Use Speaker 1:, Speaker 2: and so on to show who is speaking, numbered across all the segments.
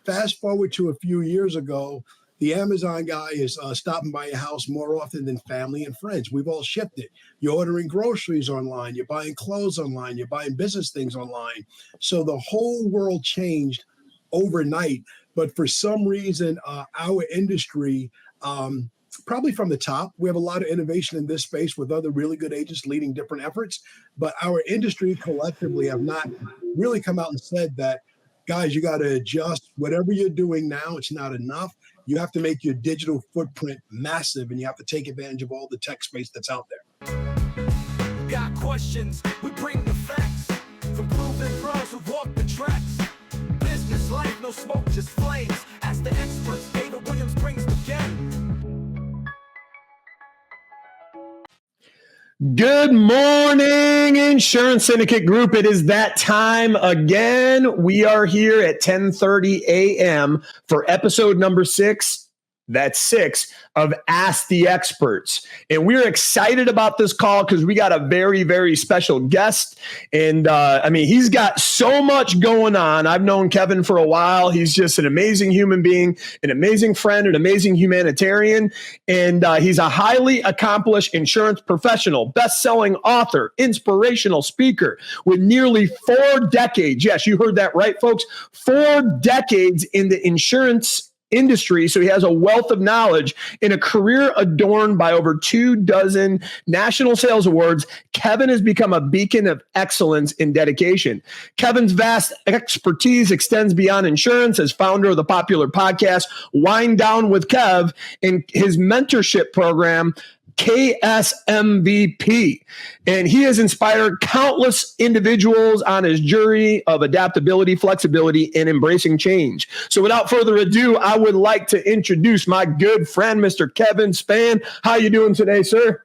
Speaker 1: fast forward to a few years ago, the Amazon guy is stopping by your house more often than family and friends. We've all shifted. You're ordering groceries online. You're buying clothes online. You're buying business things online. So the whole world changed overnight. But for some reason, our industry, probably from the top, we have a lot of innovation in this space with other really good agents leading different efforts. But our industry collectively have not really come out and said that, guys, you got to adjust. Whatever you're doing now, it's not enough. You have to make your digital footprint massive, and you have to take advantage of all the tech space that's out there.
Speaker 2: Got questions, we bring the facts. From proven pros who walk the tracks. Business life, no smoke, just flames. Ask the experts, David Williams brings the game.
Speaker 3: Good morning, Insurance Syndicate Group. It is that time again. We are here at 10:30 a.m. for episode number 6. That's 6 of Ask the Experts. And we're excited about this call because we got a very, very special guest. And he's got so much going on. I've known Kevin for a while. He's just an amazing human being, an amazing friend, an amazing humanitarian. And he's a highly accomplished insurance professional, best-selling author, inspirational speaker with nearly 4 decades. Yes, you heard that right, folks. 4 decades in the insurance industry. So he has a wealth of knowledge in a career adorned by over 24 national sales awards. Kevin has become a beacon of excellence and dedication. Kevin's vast expertise extends beyond insurance as founder of the popular podcast Wind Down with Kev and his mentorship program KSMVP. And he has inspired countless individuals on his journey of adaptability, flexibility, and embracing change. So without further ado, I would like to introduce my good friend, Mr. Kevin Spann. How you doing today, sir?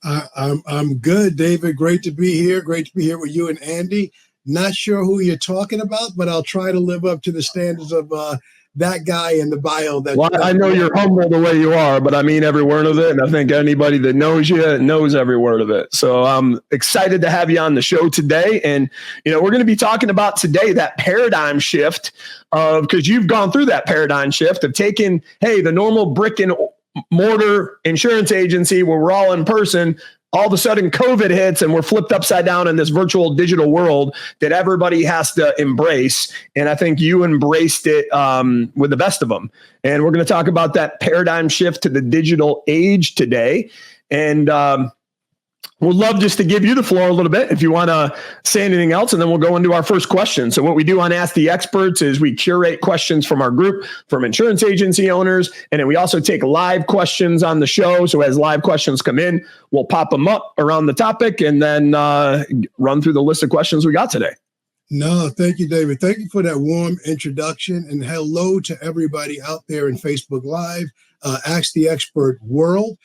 Speaker 1: I'm good, David. Great to be here. Great to be here with you and Andy. Not sure who you're talking about, but I'll try to live up to the standards of that guy in the bio.
Speaker 3: I know you're humble the way you are, but I mean every word of it. And I think anybody that knows you knows every word of it. So I'm excited to have you on the show today. And, we're going to be talking about today that paradigm shift because you've gone through that paradigm shift of taking, the normal brick and mortar insurance agency where we're all in person. All of a sudden COVID hits and we're flipped upside down in this virtual digital world that everybody has to embrace. And I think you embraced it with the best of them. And we're going to talk about that paradigm shift to the digital age today. And we'd love just to give you the floor a little bit if you want to say anything else, and then we'll go into our first question. So what we do on Ask the Experts is we curate questions from our group, from insurance agency owners, and then we also take live questions on the show. So as live questions come in, we'll pop them up around the topic and then run through the list of questions we got today.
Speaker 1: No, thank you, David. Thank you for that warm introduction, and hello to everybody out there in Facebook Live, Ask the Expert world.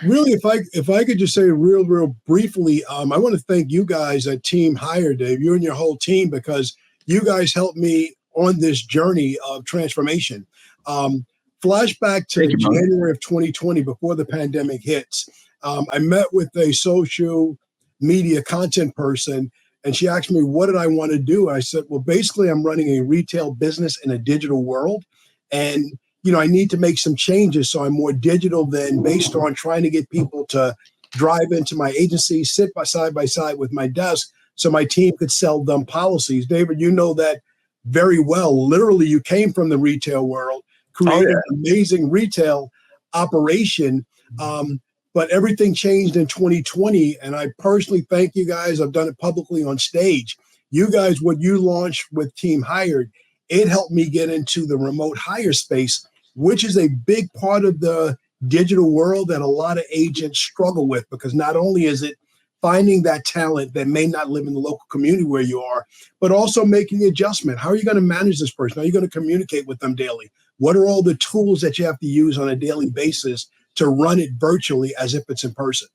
Speaker 1: Really, if I could just say real briefly, I want to thank you guys at Team Hire, Dave, you and your whole team, because you guys helped me on this journey of transformation. Flashback to January of 2020, before the pandemic hits, I met with a social media content person, and she asked me, what did I want to do? I said, well, basically, I'm running a retail business in a digital world, and I need to make some changes so I'm more digital than based on trying to get people to drive into my agency, sit side by side with my desk so my team could sell them policies. David, you know that very well. Literally, you came from the retail world, created an amazing retail operation, but everything changed in 2020, and I personally thank you guys. I've done it publicly on stage. You guys, what you launched with Team Hired, it helped me get into the remote hire space, which is a big part of the digital world that a lot of agents struggle with, because not only is it finding that talent that may not live in the local community where you are, but also making the adjustment. How are you going to manage this person? How are you going to communicate with them daily? What are all the tools that you have to use on a daily basis to run it virtually as if it's in person?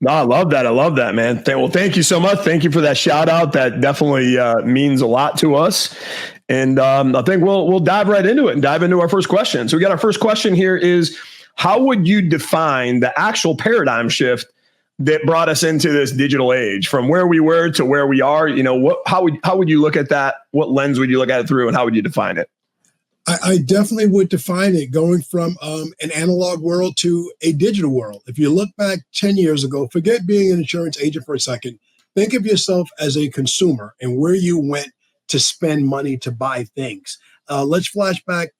Speaker 3: No, I love that, man. Well, thank you so much. Thank you for that shout out. That definitely means a lot to us. And I think we'll dive right into it and dive into our first question. So we got our first question here is, how would you define the actual paradigm shift that brought us into this digital age, from where we were to where we are? How would you look at that? What lens would you look at it through, and how would you define it?
Speaker 1: I definitely would define it going from an analog world to a digital world. If you look back 10 years ago, forget being an insurance agent for a second. Think of yourself as a consumer and where you went to spend money to buy things. Let's flash back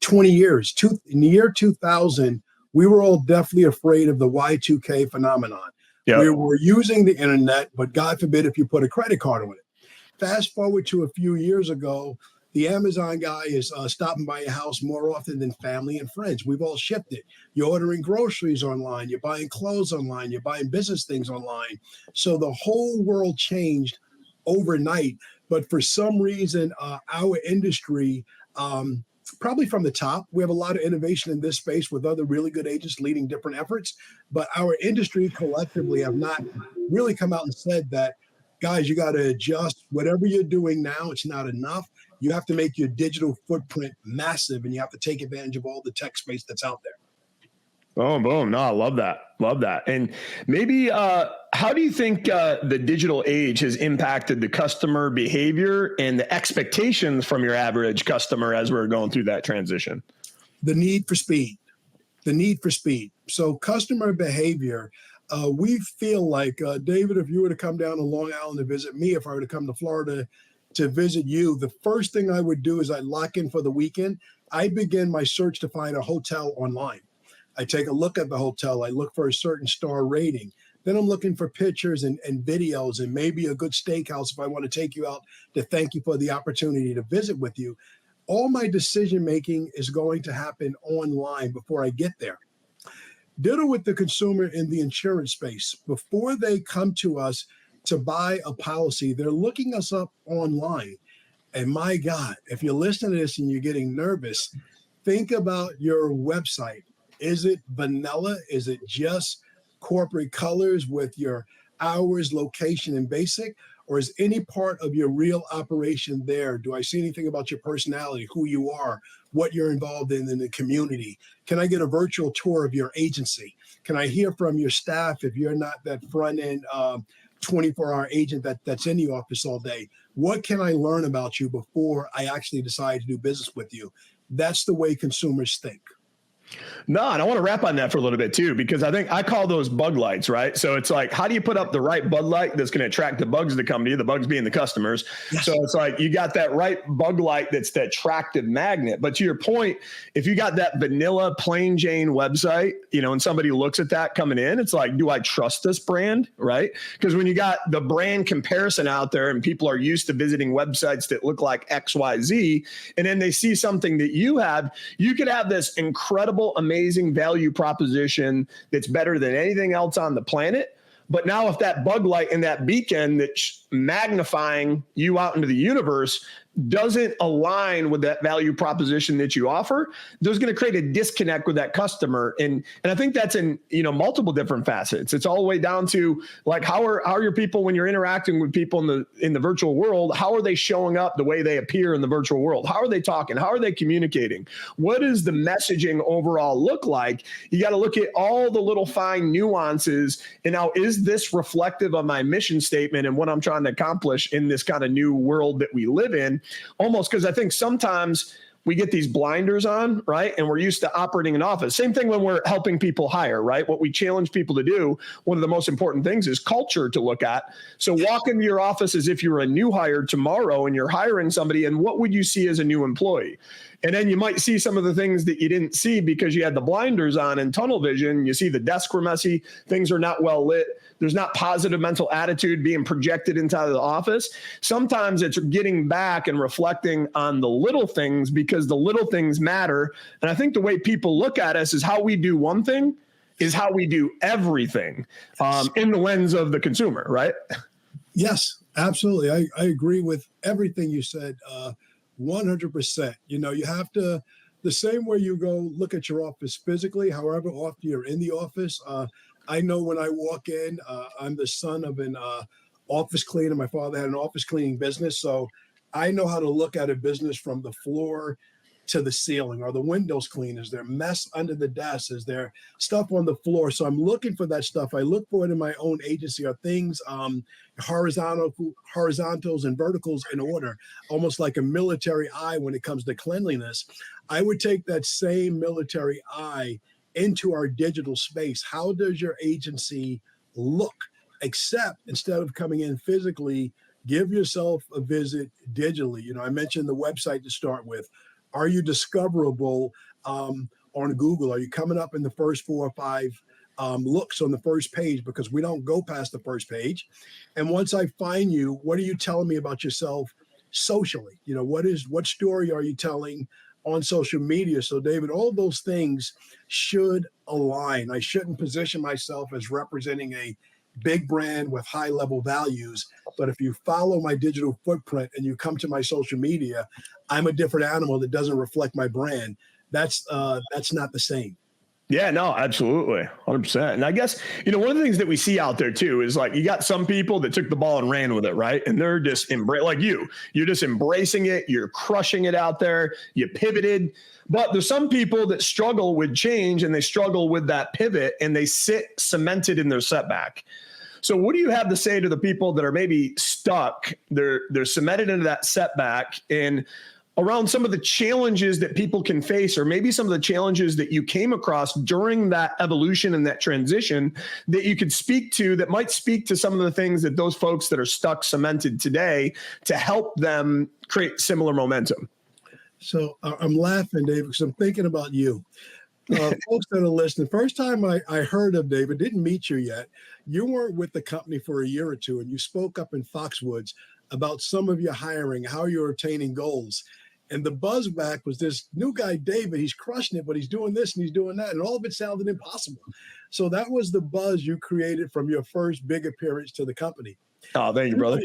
Speaker 1: 20 years. In the year 2000, we were all definitely afraid of the Y2K phenomenon.
Speaker 3: Yep.
Speaker 1: We were using the internet, but God forbid if you put a credit card on it. Fast forward to a few years ago, the Amazon guy is stopping by your house more often than family and friends. We've all shifted. You're ordering groceries online. You're buying clothes online. You're buying business things online. So the whole world changed overnight. But for some reason, our industry, probably from the top, we have a lot of innovation in this space with other really good agents leading different efforts. But our industry collectively have not really come out and said that, guys, you got to adjust. Whatever you're doing now, it's not enough. You have to make your digital footprint massive, and you have to take advantage of all the tech space that's out there.
Speaker 3: Boom, boom. No, I love that. Love that. And maybe how do you think the digital age has impacted the customer behavior and the expectations from your average customer as we're going through that transition?
Speaker 1: The need for speed. So customer behavior, we feel like, David, if you were to come down to Long Island to visit me, if I were to come to Florida to visit you, the first thing I would do is I'd lock in for the weekend. I begin my search to find a hotel online. I take a look at the hotel. I look for a certain star rating. Then I'm looking for pictures and videos and maybe a good steakhouse if I want to take you out to thank you for the opportunity to visit with you. All my decision making is going to happen online before I get there. Ditto with the consumer in the insurance space. Before they come to us to buy a policy, they're looking us up online. And my God, if you're listening to this and you're getting nervous, think about your website. Is it vanilla? Is it just corporate colors with your hours, location, and basic? Or is any part of your real operation there? Do I see anything about your personality, who you are, what you're involved in the community? Can I get a virtual tour of your agency? Can I hear from your staff if you're not that front end 24-hour agent that's in the office all day? What can I learn about you before I actually decide to do business with you? That's the way consumers think.
Speaker 3: No, and I want to wrap on that for a little bit too, because I think I call those bug lights, right? So it's like, how do you put up the right bug light that's going to attract the bugs to come to you, the bugs being the customers? Yes. So it's like, you got that right bug light that's the attractive magnet. But to your point, if you got that vanilla plain Jane website, and somebody looks at that coming in, it's like, do I trust this brand, right? Because when you got the brand comparison out there and people are used to visiting websites that look like XYZ, and then they see something that you have, you could have this incredible, amazing value proposition that's better than anything else on the planet. But now if that bug light and that beacon that's magnifying you out into the universe doesn't align with that value proposition that you offer, there's going to create a disconnect with that customer. And I think that's in, multiple different facets. It's all the way down to like, how are your people when you're interacting with people in the virtual world? How are they showing up the way they appear in the virtual world? How are they talking? How are they communicating? What does the messaging overall look like? You got to look at all the little fine nuances. And now, is this reflective of my mission statement and what I'm trying to accomplish in this kind of new world that we live in? Almost, because I think sometimes we get these blinders on, right? And we're used to operating in office. Same thing when we're helping people hire, right? What we challenge people to do, one of the most important things is culture to look at. So walk into your office as if you're a new hire tomorrow and you're hiring somebody, and what would you see as a new employee? And then you might see some of the things that you didn't see because you had the blinders on and tunnel vision. You see the desks were messy, things are not well lit. There's not positive mental attitude being projected inside of the office. Sometimes it's getting back and reflecting on the little things because the little things matter. And I think the way people look at us is how we do one thing is how we do everything in the lens of the consumer, right?
Speaker 1: Yes, absolutely. I agree with everything you said. 100%. You have to, the same way you go look at your office physically, however often you're in the office. I know when I walk in, I'm the son of an office cleaner. My father had an office cleaning business. So I know how to look at a business from the floor to the ceiling? Are the windows clean? Is there mess under the desk? Is there stuff on the floor? So I'm looking for that stuff. I look for it in my own agency. Are things horizontals and verticals in order, almost like a military eye when it comes to cleanliness? I would take that same military eye into our digital space. How does your agency look? Except instead of coming in physically, give yourself a visit digitally. I mentioned the website to start with. Are you discoverable on Google? Are you coming up in the first 4 or 5 looks on the first page? Because we don't go past the first page. And once I find you, what are you telling me about yourself socially? What story are you telling on social media? So David, all those things should align. I shouldn't position myself as representing a big brand with high level values. But if you follow my digital footprint and you come to my social media, I'm a different animal that doesn't reflect my brand. That's not the same.
Speaker 3: Yeah, no, absolutely. 100%. And I guess, one of the things that we see out there too is like, you got some people that took the ball and ran with it, right? And they're just like you're just embracing it. You're crushing it out there. You pivoted. But there's some people that struggle with change and they struggle with that pivot and they sit cemented in their setback. So what do you have to say to the people that are maybe stuck? They're cemented into that setback and around some of the challenges that people can face, or maybe some of the challenges that you came across during that evolution and that transition that you could speak to, that might speak to some of the things that those folks that are stuck cemented today to help them create similar momentum?
Speaker 1: So I'm laughing, David, because I'm thinking about you. Folks that are listening, first time I heard of David, didn't meet you yet. You weren't with the company for a year or two, and you spoke up in Foxwoods about some of your hiring, how you're attaining goals. And the buzz back was this new guy, David, he's crushing it, but he's doing this and he's doing that. And all of it sounded impossible. So that was the buzz you created from your first big appearance to the company.
Speaker 3: Oh, thank you, brother.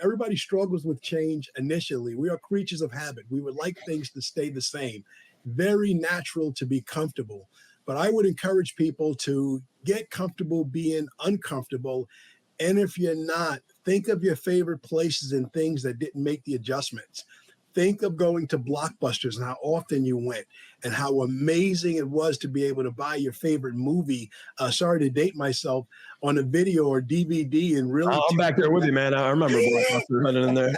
Speaker 1: Everybody struggles with change initially. We are creatures of habit. We would like things to stay the same. Very natural to be comfortable. But I would encourage people to get comfortable being uncomfortable. And if you're not, think of your favorite places and things that didn't make the adjustments. Think of going to Blockbusters and how often you went and how amazing it was to be able to buy your favorite movie. Sorry to date myself, on a video or DVD and really.
Speaker 3: I'm back there with you, man. I remember Blockbuster running in there.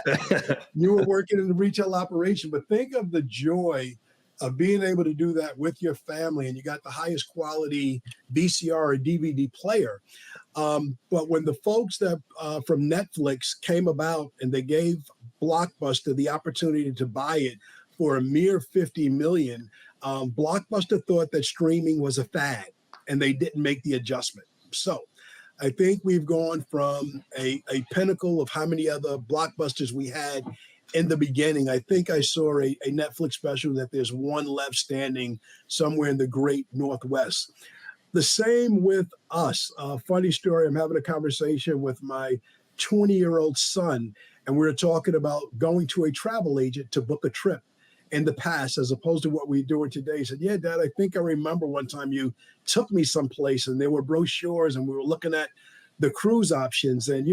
Speaker 1: You were working in the retail operation, but think of the joy of being able to do that with your family, and you got the highest quality VCR or DVD player. But when the folks that from Netflix came about and they gave Blockbuster the opportunity to buy it for a mere $50 million, Blockbuster thought that streaming was a fad, and they didn't make the adjustment. So I think we've gone from a pinnacle of how many other blockbusters we had in the beginning. I think I saw a Netflix special that there's one left standing somewhere in the great Northwest. The same with us. Funny story, I'm having a conversation with my 20-year-old son, and we were talking about going to a travel agent to book a trip in the past as opposed to what we're doing today. He said, yeah, Dad, I think I remember one time you took me someplace and there were brochures and we were looking at the cruise options. And,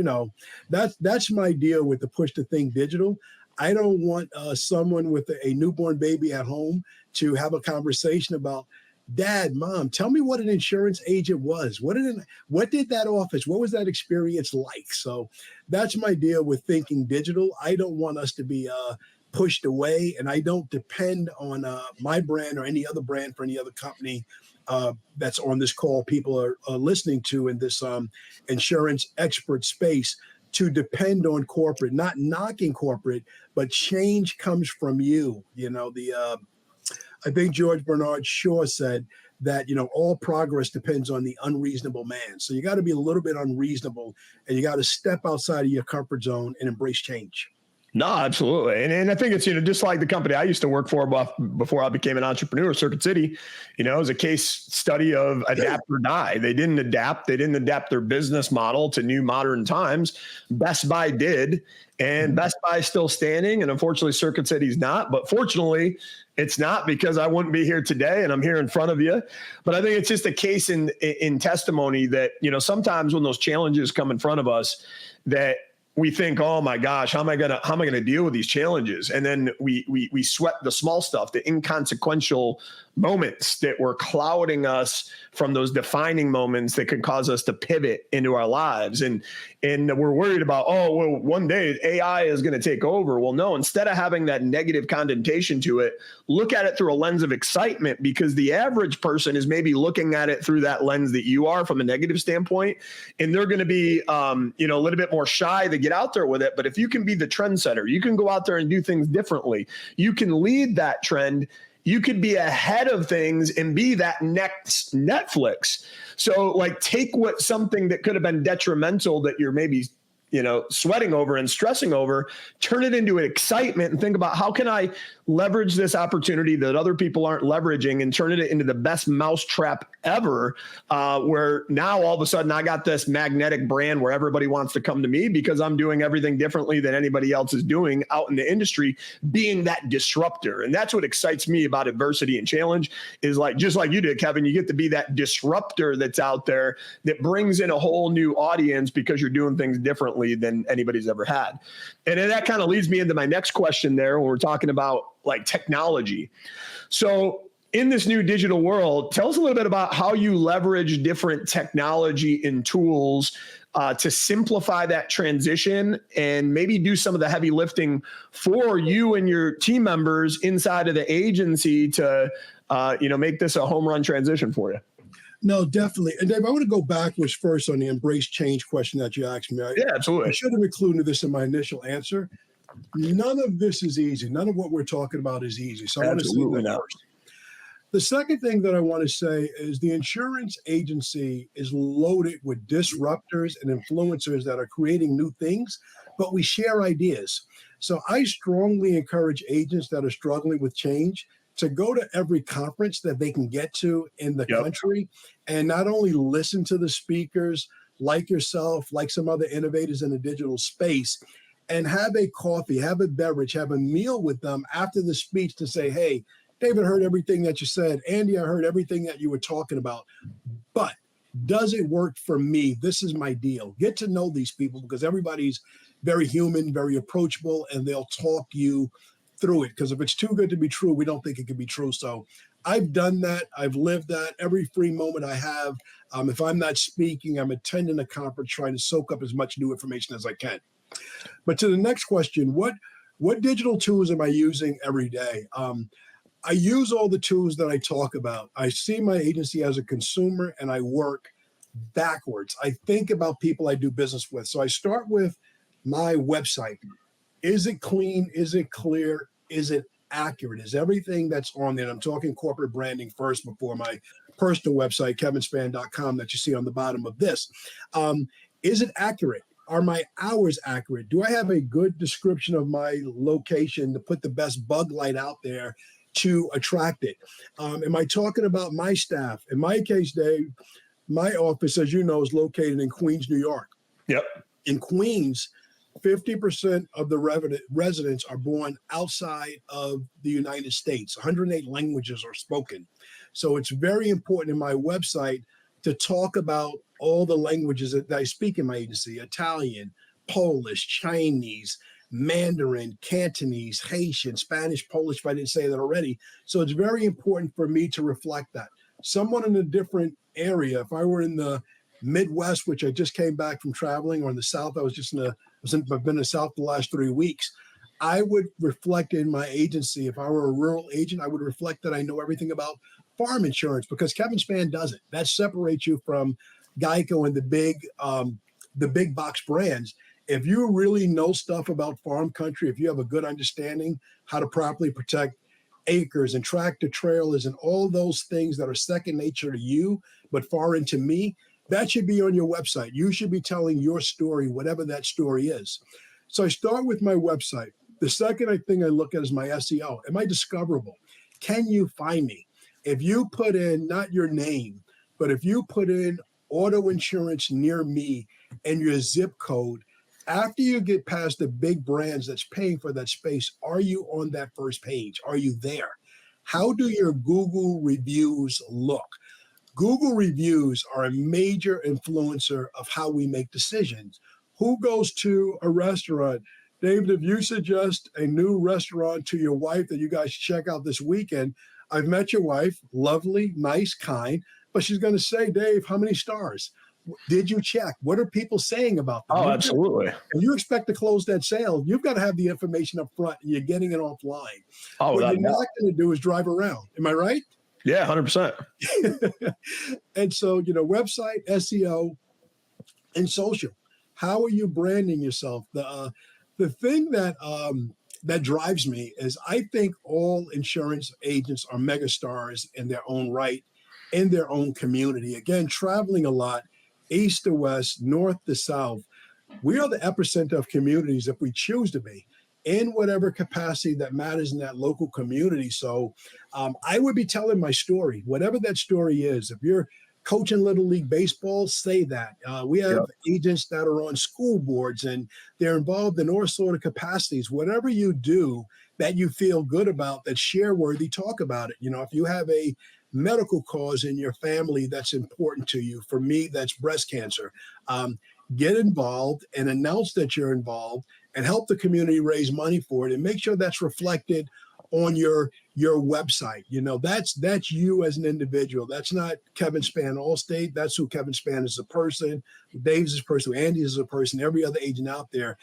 Speaker 1: that's my deal with the push to think digital. I don't want someone with a newborn baby at home to have a conversation about, Dad, Mom, tell me what an insurance agent was. What did that office, what was that experience like? So that's my deal with thinking digital. I don't want us to be pushed away, and I don't depend on my brand or any other brand for any other company that's on this call people are listening to in this insurance expert space to depend on corporate, not knocking corporate, but change comes from you. I think George Bernard Shaw said that, all progress depends on the unreasonable man. So you got to be a little bit unreasonable, and you got to step outside of your comfort zone and embrace change.
Speaker 3: No, absolutely. And I think it's, just like the company I used to work for before I became an entrepreneur, Circuit City, it was a case study of adapt or die. They didn't adapt. They didn't adapt their business model to new modern times. Best Buy did, and Best Buy is still standing. And unfortunately, Circuit City's not. But fortunately, it's not, because I wouldn't be here today and I'm here in front of you. But I think it's just a case in testimony that, sometimes when those challenges come in front of us, that we think, oh my gosh, how am I gonna deal with these challenges? And then we sweat the small stuff, the inconsequential moments that were clouding us from those defining moments that could cause us to pivot into our lives. And we're worried about, oh, well, one day AI is going to take over. Well, no, instead of having that negative connotation to it, look at it through a lens of excitement, because the average person is maybe looking at it through that lens that you are from a negative standpoint. And they're going to be, a little bit more shy to get out there with it. But if you can be the trendsetter, you can go out there and do things differently. You can lead that trend. You could be ahead of things and be that next Netflix. So like, take something that could have been detrimental that you're maybe, sweating over and stressing over, turn it into excitement and think about, how can I leverage this opportunity that other people aren't leveraging, and turn it into the best mousetrap ever, where now all of a sudden I got this magnetic brand where everybody wants to come to me because I'm doing everything differently than anybody else is doing out in the industry, being that disruptor. And that's what excites me about adversity and challenge, is like, just like you did, Kevin, you get to be that disruptor that's out there that brings in a whole new audience because you're doing things differently than anybody's ever had. And then that kind of leads me into my next question there, when we're talking about like technology. So in this new digital world, tell us a little bit about how you leverage different technology and tools to simplify that transition, and maybe do some of the heavy lifting for you and your team members inside of the agency to, make this a home run transition for you.
Speaker 1: No, definitely. And Dave, I want to go backwards first on the embrace change question that you asked me.
Speaker 3: Yeah, absolutely.
Speaker 1: I should have included this in my initial answer. None of this is easy. None of what we're talking about is easy. So I want to say that first. The second thing that I want to say is the insurance agency is loaded with disruptors and influencers that are creating new things, but we share ideas. So I strongly encourage agents that are struggling with change to go to every conference that they can get to in the country, and not only listen to the speakers like yourself, like some other innovators in the digital space, and have a coffee, have a beverage, have a meal with them after the speech to say, hey, David, heard everything that you said. Andy, I heard everything that you were talking about. But does it work for me? This is my deal. Get to know these people, because everybody's very human, very approachable, and they'll talk you through it. Because if it's too good to be true, we don't think it can be true. So I've done that. I've lived that. Every free moment I have, if I'm not speaking, I'm attending a conference, trying to soak up as much new information as I can. But to the next question, what digital tools am I using every day? I use all the tools that I talk about. I see my agency as a consumer, and I work backwards. I think about people I do business with. So I start with my website. Is it clean? Is it clear? Is it accurate? Is everything that's on there? I'm talking corporate branding first before my personal website, kevinspann.com, that you see on the bottom of this. Is it accurate? Are my hours accurate? Do I have a good description of my location to put the best bug light out there to attract it? Am I talking about my staff? In my case, Dave, my office, as you know, is located in Queens, New York.
Speaker 3: Yep.
Speaker 1: In Queens, 50% of the residents are born outside of the United States. 108 languages are spoken. So it's very important in my website to talk about all the languages that I speak in my agency: Italian, Polish, Chinese, Mandarin, Cantonese, Haitian, Spanish, Polish, if I didn't say that already. So it's very important for me to reflect that. Someone in a different area, if I were in the Midwest, which I just came back from traveling, or in the South, I've been in the South the last 3 weeks, I would reflect in my agency. If I were a rural agent, I would reflect that I know everything about farm insurance, because Kevin Spann doesn't. That separates you from Geico and the big box brands. If you really know stuff about farm country, if you have a good understanding how to properly protect acres and tractor trailers and all those things that are second nature to you, but foreign to me, that should be on your website. You should be telling your story, whatever that story is. So I start with my website. The second thing I look at is my SEO. Am I discoverable? Can you find me? If you put in not your name, but if you put in auto insurance near me and your zip code, after you get past the big brands that's paying for that space, are you on that first page? Are you there? How do your Google reviews look? Google reviews are a major influencer of how we make decisions. Who goes to a restaurant? David, if you suggest a new restaurant to your wife that you guys should check out this weekend, I've met your wife, lovely, nice, kind, but she's going to say, Dave, how many stars? Did you check? What are people saying about them?
Speaker 3: Oh, absolutely.
Speaker 1: If you expect to close that sale, you've got to have the information up front and you're getting it offline.
Speaker 3: Oh,
Speaker 1: what you're not going to do is drive around. Am I right?
Speaker 3: Yeah, 100%.
Speaker 1: And so, website, SEO, and social. How are you branding yourself? The thing that that drives me is I think all insurance agents are megastars in their own right, in their own community. Again, traveling a lot, east to west, north to south. We are the epicenter of communities if we choose to be, in whatever capacity that matters in that local community. So I would be telling my story, whatever that story is. If you're coaching Little League Baseball, say that. We have agents that are on school boards and they're involved in all sort of capacities. Whatever you do that you feel good about, that's share worthy, talk about it. If you have a medical cause in your family that's important to you, for me, that's breast cancer, get involved and announce that you're involved and help the community raise money for it and make sure that's reflected on your website. That's you as an individual. That's not Kevin Spann Allstate. That's who Kevin Spann is as a person. Dave's is a person. Andy is a person. Every other agent out there.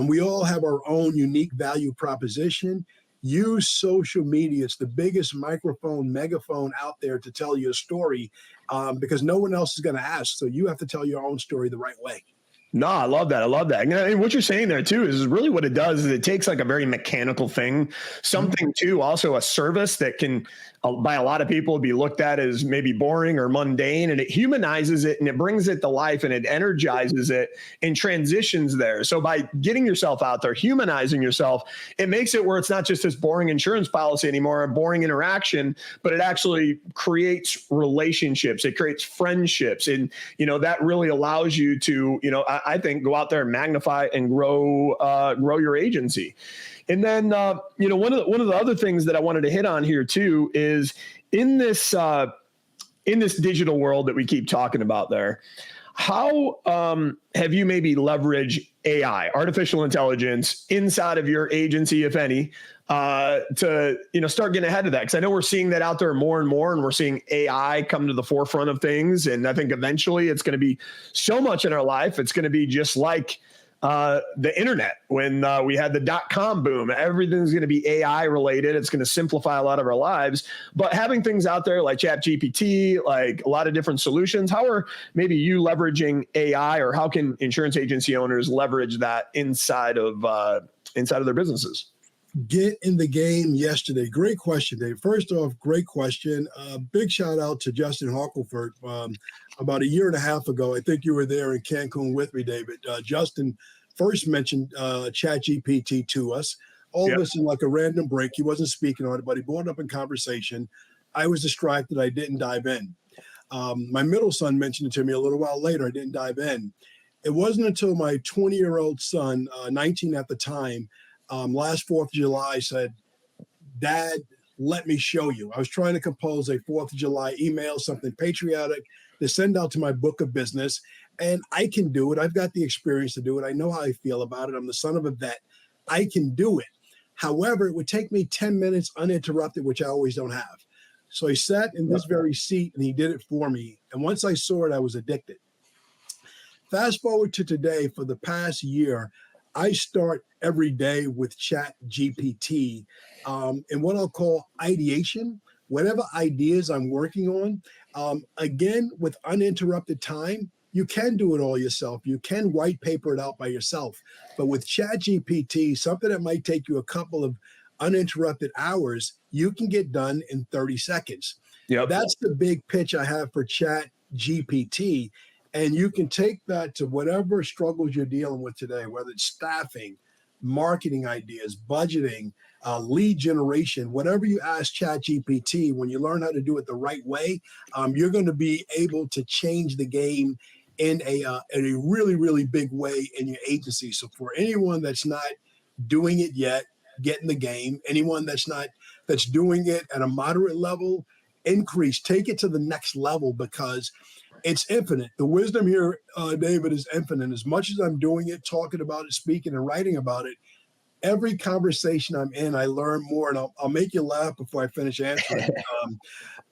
Speaker 1: We all have our own unique value proposition. Use social media. It's the biggest microphone, megaphone out there to tell your story because no one else is going to ask. So you have to tell your own story the right way.
Speaker 3: No, I love that. I love that. And what you're saying there too is really what it does is it takes like a very mechanical thing, something too, also a service that can, by a lot of people, be looked at as maybe boring or mundane, and it humanizes it and it brings it to life and it energizes it and transitions there. So by getting yourself out there, humanizing yourself, it makes it where it's not just this boring insurance policy anymore, a boring interaction, but it actually creates relationships. It creates friendships. And, that really allows you to, I think, go out there and magnify and grow your agency. And then, one of the other things that I wanted to hit on here too is in this digital world that we keep talking about there, how have you maybe leveraged AI, artificial intelligence, inside of your agency, if any, to start getting ahead of that? Because I know we're seeing that out there more and more, and we're seeing AI come to the forefront of things. And I think eventually it's going to be so much in our life, it's going to be just like the internet when we had the .com boom. Everything's going to be AI related. It's going to simplify a lot of our lives. But having things out there like ChatGPT, like a lot of different solutions, how are maybe you leveraging AI, or how can insurance agency owners leverage that inside of their businesses?
Speaker 1: Get in the game yesterday. Great question, Dave. First off, great question. Big shout out to Justin Hawkelford. About a year and a half ago, I think you were there in Cancun with me, David. Justin first mentioned ChatGPT to us. All of us in like a random break. He wasn't speaking on it, but he brought it up in conversation. I was distracted. I didn't dive in. My middle son mentioned it to me a little while later. I didn't dive in. It wasn't until my 20-year-old son, 19 at the time, last 4th of July, said, Dad, let me show you. I was trying to compose a 4th of July email, something patriotic to send out to my book of business. And I can do it. I've got the experience to do it. I know how I feel about it. I'm the son of a vet. I can do it. However, it would take me 10 minutes uninterrupted, which I always don't have. So he sat in this very seat and he did it for me. And once I saw it, I was addicted. Fast forward to today, for the past year, I start every day with ChatGPT and what I'll call ideation, whatever ideas I'm working on. Again, with uninterrupted time, you can do it all yourself. You can white paper it out by yourself. But with ChatGPT, something that might take you a couple of uninterrupted hours, you can get done in 30 seconds.
Speaker 3: Yep.
Speaker 1: That's the big pitch I have for ChatGPT. And you can take that to whatever struggles you're dealing with today, whether it's staffing, marketing ideas, budgeting, lead generation, whatever you ask ChatGPT, when you learn how to do it the right way, you're going to be able to change the game in a really, really big way in your agency. So for anyone that's not doing it yet, get in the game. Anyone that's doing it at a moderate level, increase, take it to the next level, because It's infinite. The wisdom here, David, is infinite. As much as I'm doing it, talking about it, speaking and writing about it, every conversation I'm in, I learn more. And I'll make you laugh before I finish answering.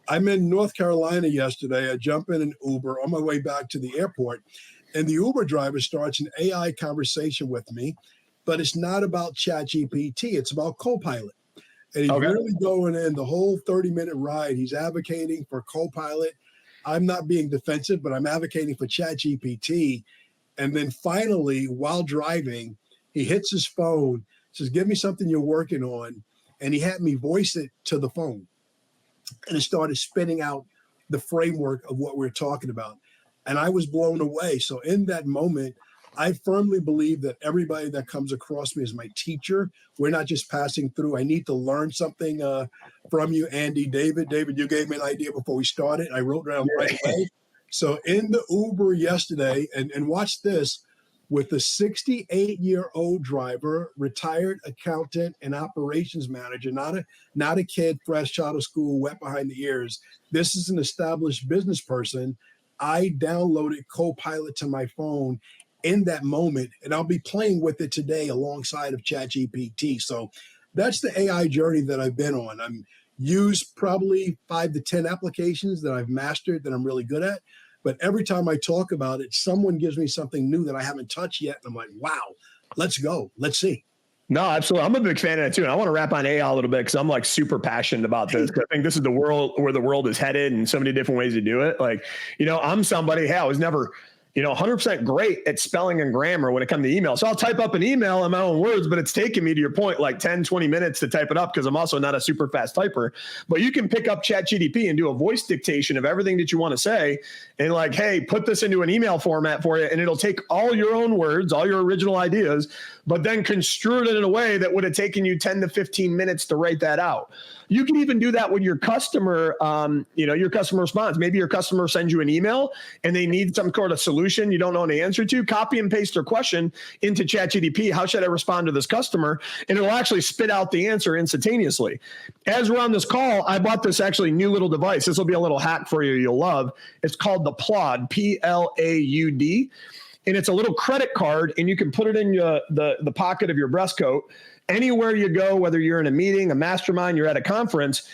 Speaker 1: I'm in North Carolina yesterday. I jump in an Uber on my way back to the airport, and the Uber driver starts an AI conversation with me, but it's not about ChatGPT. It's about Copilot. And he's really going in the whole 30-minute ride. He's advocating for Copilot. I'm not being defensive, but I'm advocating for ChatGPT. And then finally, while driving, he hits his phone, says, give me something you're working on. And he had me voice it to the phone. And it started spitting out the framework of what we're talking about. And I was blown away. So in that moment, I firmly believe that everybody that comes across me is my teacher. We're not just passing through. I need to learn something from you, Andy, David. David, you gave me an idea before we started. I wrote down right away. So in the Uber yesterday, and watch this, with a 68-year-old driver, retired accountant and operations manager, not a kid fresh out of school, wet behind the ears. This is an established business person. I downloaded Copilot to my phone in that moment, and I'll be playing with it today alongside of ChatGPT. So that's the AI journey that I've been on. I'm used probably 5 to 10 applications that I've mastered that I'm really good at. But every time I talk about it, someone gives me something new that I haven't touched yet. And I'm like, wow, let's go. Let's see.
Speaker 3: No, absolutely. I'm a big fan of that too. And I want to wrap on AI a little bit because I'm like super passionate about this. I think this is the world where the world is headed and so many different ways to do it. Like, I'm somebody, I was never 100% great at spelling and grammar when it comes to email. So I'll type up an email in my own words, but it's taken me, to your point, like 10, 20 minutes to type it up because I'm also not a super fast typer. But you can pick up ChatGPT and do a voice dictation of everything that you want to say and like, hey, put this into an email format for you. And it'll take all your own words, all your original ideas, but then construe it in a way that would have taken you 10 to 15 minutes to write that out. You can even do that with your customer, your customer response. Maybe your customer sends you an email and they need some sort of solution you don't know the answer to. Copy and paste their question into ChatGPT. How should I respond to this customer? And it'll actually spit out the answer instantaneously. As we're on this call, I bought this actually new little device. This will be a little hack for you you'll love. It's called the Plaud, Plaud. And it's a little credit card, and you can put it in the pocket of your breast coat. Anywhere you go, whether you're in a meeting, a mastermind, you're at a conference,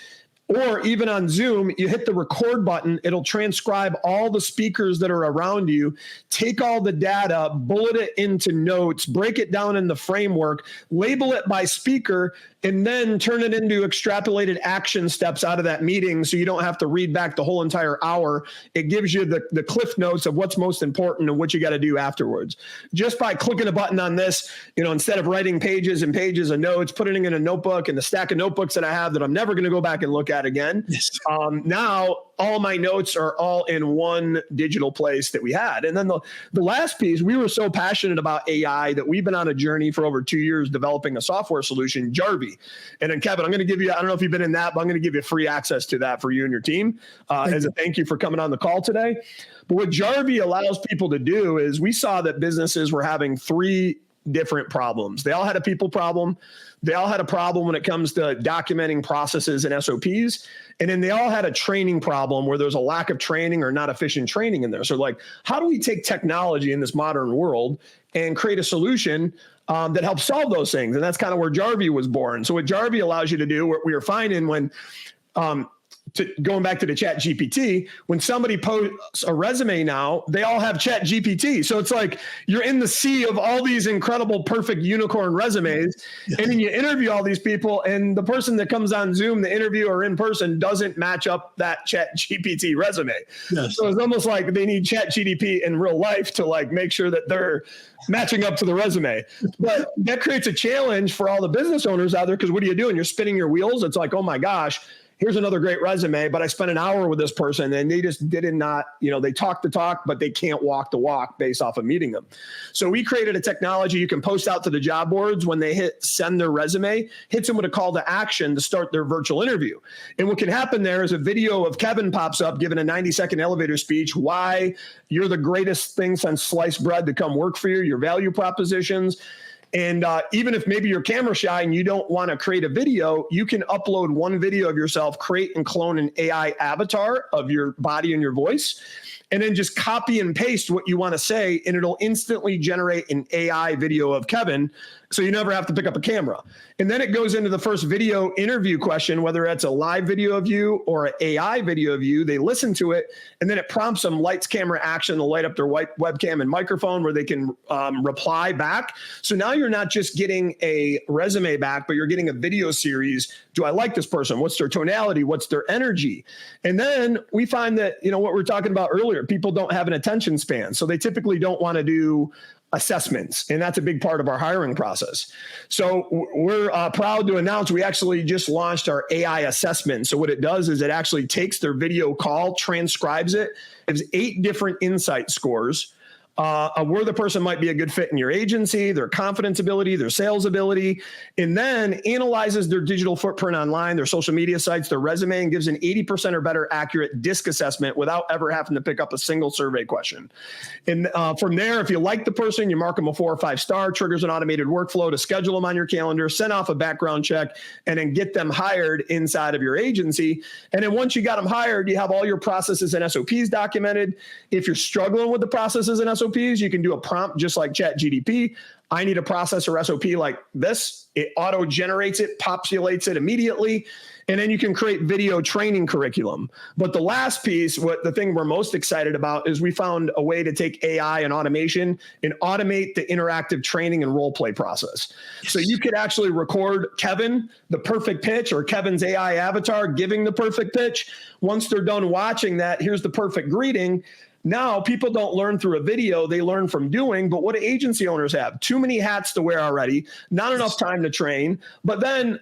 Speaker 3: or even on Zoom, you hit the record button. It'll transcribe all the speakers that are around you, take all the data, bullet it into notes, break it down in the framework, label it by speaker, and then turn it into extrapolated action steps out of that meeting so you don't have to read back the whole entire hour. It gives you the cliff notes of what's most important and what you got to do afterwards. Just by clicking a button on this, instead of writing pages and pages of notes, putting it in a notebook and the stack of notebooks that I have that I'm never going to go back and look at again. Yes. Now all my notes are all in one digital place that we had. And then the last piece, we were so passionate about AI that we've been on a journey for over 2 years developing a software solution, Jarvie. And then Kevin, I'm going to give you, I don't know if you've been in that, but I'm going to give you free access to that for you and your team as a thank you for coming on the call today. But what Jarvie allows people to do is we saw that businesses were having 3 different problems. They all had a people problem. They all had a problem when it comes to documenting processes and SOPs. And then they all had a training problem where there's a lack of training or not efficient training in there. So like, how do we take technology in this modern world and create a solution that helps solve those things? And that's kind of where Jarvie was born. So what Jarvie allows you to do, what we were finding when, going back to the ChatGPT, when somebody posts a resume now, they all have ChatGPT. So it's like you're in the sea of all these incredible, perfect unicorn resumes, and then you interview all these people, and the person that comes on Zoom, the interview or in person, doesn't match up that ChatGPT resume. Yes. So it's almost like they need ChatGPT in real life to like make sure that they're matching up to the resume. But that creates a challenge for all the business owners out there because what are you doing? You're spinning your wheels. It's like, oh my gosh, here's another great resume, but I spent an hour with this person and they just did not, they talk the talk, but they can't walk the walk based off of meeting them. So we created a technology you can post out to the job boards when they hit send their resume, hits them with a call to action to start their virtual interview. And what can happen there is a video of Kevin pops up giving a 90-second elevator speech, why you're the greatest thing since sliced bread to come work for you, your value propositions. And even if maybe you're camera shy and you don't want to create a video, you can upload one video of yourself, create and clone an AI avatar of your body and your voice, and then just copy and paste what you want to say, and it'll instantly generate an AI video of Kevin, so you never have to pick up a camera. And then it goes into the first video interview question, whether it's a live video of you or an AI video of you. They listen to it, and then it prompts them lights, camera, action to light up their webcam and microphone where they can reply back. So now you're not just getting a resume back, but you're getting a video series. Do I like this person? What's their tonality? What's their energy? And then we find that, what we were talking about earlier, people don't have an attention span. So they typically don't want to do assessments, and that's a big part of our hiring process. So we're proud to announce we actually just launched our AI assessment. So what it does is it actually takes their video call, transcribes it, gives 8 different insight scores of where the person might be a good fit in your agency, their confidence ability, their sales ability, and then analyzes their digital footprint online, their social media sites, their resume, and gives an 80% or better accurate DISC assessment without ever having to pick up a single survey question. And from there, if you like the person, you mark them a 4 or 5 star, triggers an automated workflow to schedule them on your calendar, send off a background check, and then get them hired inside of your agency. And then once you got them hired, you have all your processes and SOPs documented. If you're struggling with the processes and SOPs, you can do a prompt just like ChatGPT. I need a process or SOP like this. It auto generates it, populates it immediately, and then you can create video training curriculum. But the last piece, the thing we're most excited about, is we found a way to take AI and automation and automate the interactive training and role play process. So you could actually record Kevin, the perfect pitch, or Kevin's AI avatar giving the perfect pitch. Once they're done watching that, here's the perfect greeting. Now, people don't learn through a video, they learn from doing. But what do agency owners have? Too many hats to wear already, not enough time to train. But then,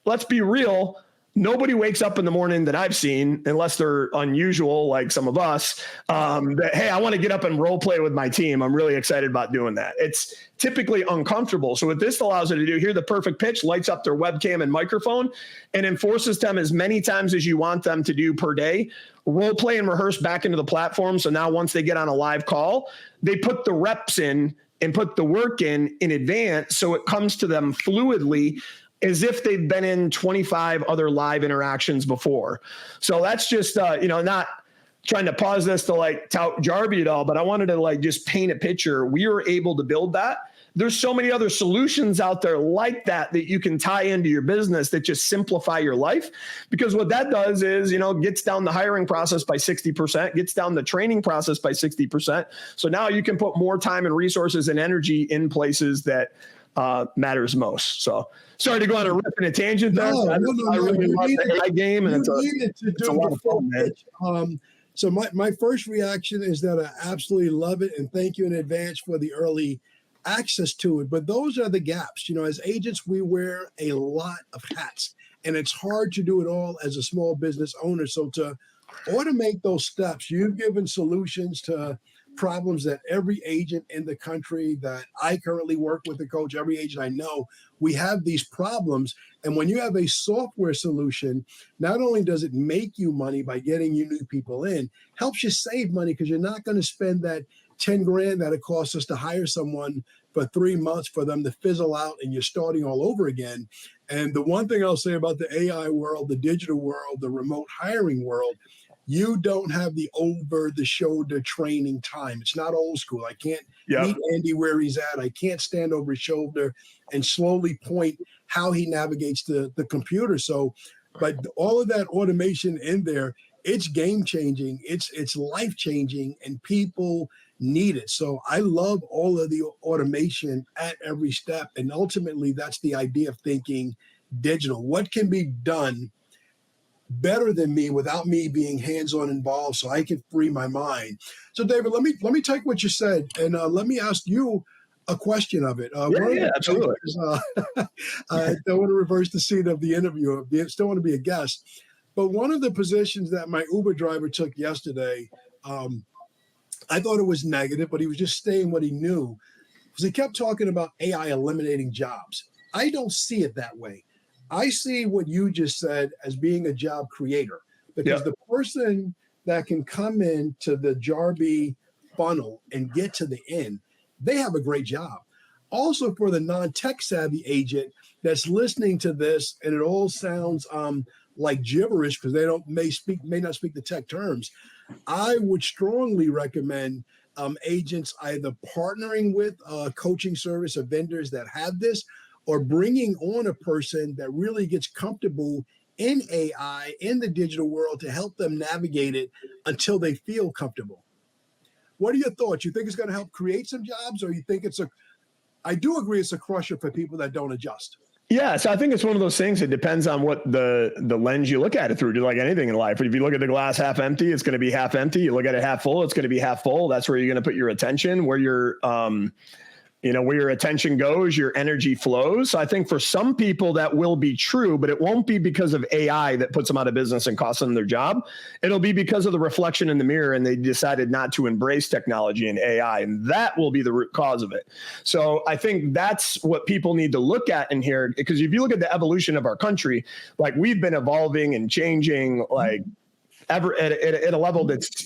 Speaker 3: let's be real, nobody wakes up in the morning that I've seen, unless they're unusual like some of us, that, hey, I want to get up and role play with my team. I'm really excited about doing that. It's typically uncomfortable. So what this allows them to do, hear the perfect pitch, lights up their webcam and microphone, and enforces them as many times as you want them to do per day. Role play and rehearse back into the platform. So now once they get on a live call, they put the reps in and put the work in advance, so it comes to them fluidly, as if they've been in 25 other live interactions before. So that's just, not trying to pause this to like tout Jarby at all, but I wanted to like just paint a picture. We were able to build that. There's so many other solutions out there like that you can tie into your business that just simplify your life. Because what that does is, gets down the hiring process by 60%, gets down the training process by 60%. So now you can put more time and resources and energy in places that matters most. So sorry to go on a riff and a tangent there.
Speaker 1: No,
Speaker 3: I really love the AI game, and it's a lot of fun, man.
Speaker 1: So my first reaction is that I absolutely love it, and thank you in advance for the early access to it. But those are the gaps. As agents, we wear a lot of hats, and it's hard to do it all as a small business owner. So to automate those steps, you've given solutions to problems that every agent in the country that I currently work with, the coach, every agent I know, we have these problems. And when you have a software solution, not only does it make you money by getting you new people in, helps you save money because you're not going to spend that 10 grand that it costs us to hire someone for 3 months for them to fizzle out and you're starting all over again. And the one thing I'll say about the AI world, the digital world, the remote hiring world, you don't have the over-the-shoulder training time. It's not old school. I can't meet Andy where he's at. I can't stand over his shoulder and slowly point how he navigates the computer. So, but all of that automation in there, it's game-changing. It's life-changing, and people need it. So I love all of the automation at every step. And ultimately, that's the idea of thinking digital. What can be done better than me without me being hands-on involved, so I can free my mind? So David, let me take what you said, and let me ask you a question of it.
Speaker 3: Absolutely.
Speaker 1: I don't want to reverse the scene of the interview. I still want to be a guest. But one of the positions that my Uber driver took yesterday, I thought it was negative, but he was just saying what he knew, because he kept talking about AI eliminating jobs. I don't see it that way. I see what you just said as being a job creator, because the person that can come into the Jarby funnel and get to the end, they have a great job. Also for the non-tech savvy agent that's listening to this and it all sounds like gibberish because they may not speak the tech terms. I would strongly recommend agents either partnering with a coaching service or vendors that have this, or bringing on a person that really gets comfortable in AI, in the digital world, to help them navigate it until they feel comfortable. What are your thoughts? You think it's going to help create some jobs, or you think I do agree it's a crusher for people that don't adjust.
Speaker 3: Yeah, so I think it's one of those things. It depends on what the lens you look at it through. Just like anything in life, if you look at the glass half empty, it's going to be half empty. You look at it half full, it's going to be half full. That's where you're going to put your attention. Where your attention goes, your energy flows. So I think for some people that will be true, but it won't be because of AI that puts them out of business and costs them their job. It'll be because of the reflection in the mirror, and they decided not to embrace technology and AI, and that will be the root cause of it. So I think that's what people need to look at in here, because if you look at the evolution of our country, like we've been evolving and changing like ever at a level that's,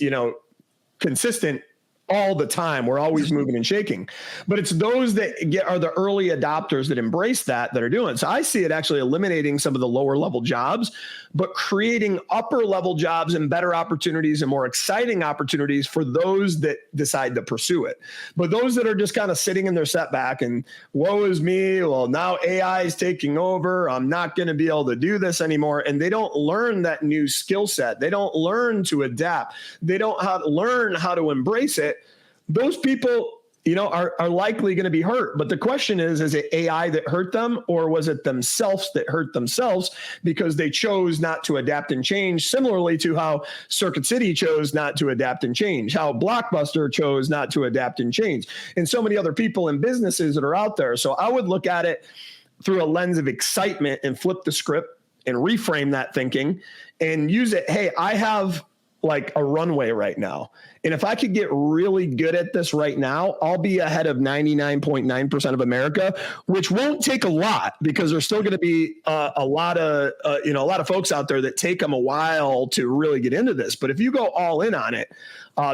Speaker 3: consistent all the time. We're always moving and shaking, but it's those that are the early adopters that embrace that are doing. So I see it actually eliminating some of the lower level jobs, but creating upper level jobs and better opportunities and more exciting opportunities for those that decide to pursue it. But those that are just kind of sitting in their setback and woe is me, well, now AI is taking over, I'm not going to be able to do this anymore. And they don't learn that new skill set. They don't learn to adapt. They don't learn how to embrace it. Those people, are likely going to be hurt. But the question is it AI that hurt them, or was it themselves that hurt themselves because they chose not to adapt and change? Similarly to how Circuit City chose not to adapt and change, how Blockbuster chose not to adapt and change, and so many other people and businesses that are out there. So I would look at it through a lens of excitement and flip the script and reframe that thinking and use it. Hey, I have like a runway right now. And if I could get really good at this right now, I'll be ahead of 99.9% of America, which won't take a lot, because there's still going to be a lot of folks out there that take them a while to really get into this. But if you go all in on it,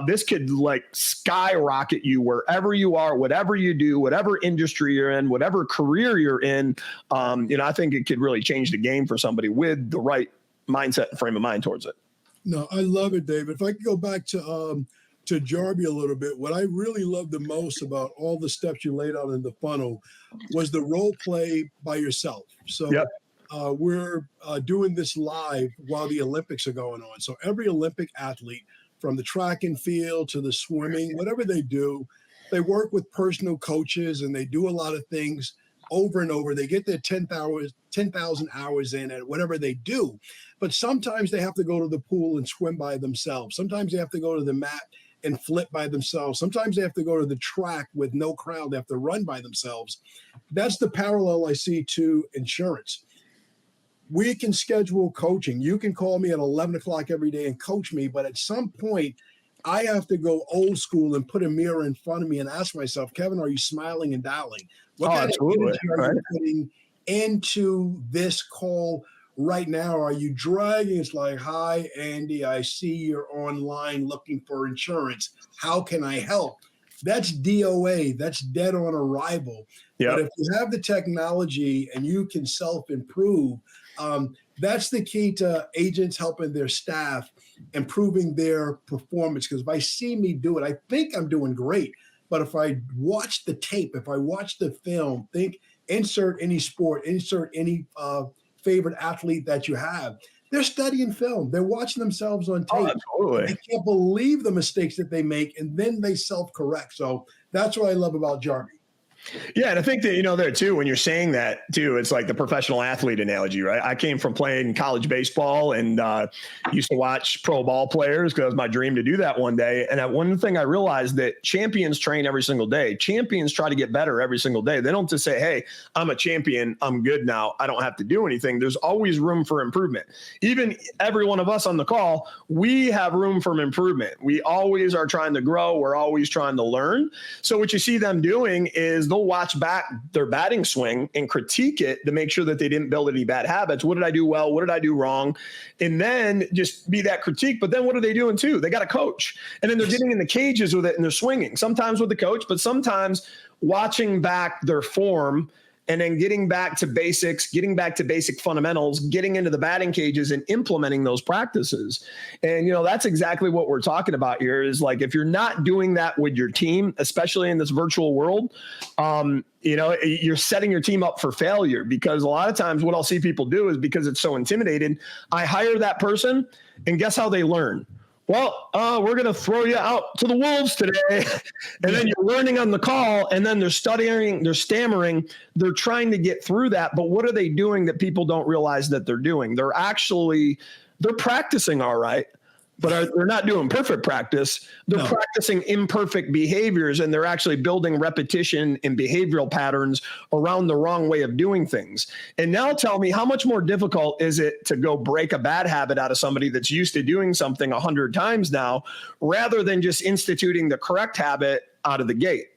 Speaker 3: this could like skyrocket you wherever you are, whatever you do, whatever industry you're in, whatever career you're in. I think it could really change the game for somebody with the right mindset and frame of mind towards it.
Speaker 1: No, I love it, David. If I could go back to Jarby a little bit, what I really loved the most about all the steps you laid out in the funnel was the role play by yourself. So yep. We're doing this live while the Olympics are going on. So every Olympic athlete, from the track and field to the swimming, whatever they do, they work with personal coaches and they do a lot of things over and over. They get their 10,000 hours in at whatever they do. But sometimes they have to go to the pool and swim by themselves. Sometimes they have to go to the mat and flip by themselves. Sometimes they have to go to the track with no crowd. They have to run by themselves. That's the parallel I see to insurance. We can schedule coaching. You can call me at 11 o'clock every day and coach me. But at some point, I have to go old school and put a mirror in front of me and ask myself, Kevin, are you smiling and dialing? What kind of energy are you putting into this call right now? Are you dragging? It's like, hi, Andy, I see you're online looking for insurance. How can I help? That's DOA. That's dead on arrival. Yep. But if you have the technology and you can self-improve, that's the key to agents helping their staff, improving their performance. Because if I see me do it, I think I'm doing great. But if I watch the tape, if I watch the film, insert any sport, insert any favorite athlete that you have, they're studying film. They're watching themselves on tape.
Speaker 3: Oh, totally.
Speaker 1: They can't believe the mistakes that they make, and then they self-correct. So that's what I love about Jarby.
Speaker 3: Yeah, and I think that, there too, when you're saying that too, it's like the professional athlete analogy, right? I came from playing college baseball and used to watch pro ball players because it was my dream to do that one day. And one thing I realized that champions train every single day. Champions try to get better every single day. They don't just say, hey, I'm a champion, I'm good now, I don't have to do anything. There's always room for improvement. Even every one of us on the call, we have room for improvement. We always are trying to grow. We're always trying to learn. So what you see them doing is they'll they'll watch back their batting swing and critique it to make sure that they didn't build any bad habits. What did I do well? What did I do wrong? And then just be that critique. But then what are they doing too? They got a coach. And then they're getting in the cages with it and they're swinging, sometimes with the coach, but sometimes watching back their form and then getting back to basics, getting back to basic fundamentals, getting into the batting cages and implementing those practices. And, that's exactly what we're talking about here is like, if you're not doing that with your team, especially in this virtual world, you're setting your team up for failure, because a lot of times what I'll see people do is, because it's so intimidating, I hire that person and guess how they learn? Well, we're going to throw you out to the wolves today. And then you're learning on the call, and then they're stuttering, they're stammering, they're trying to get through that. But what are they doing that people don't realize that they're doing? They're practicing all right, but they're not doing perfect practice. They're practicing imperfect behaviors, and they're actually building repetition and behavioral patterns around the wrong way of doing things. And now tell me, how much more difficult is it to go break a bad habit out of somebody that's used to doing something 100 times now, rather than just instituting the correct habit out of the gate?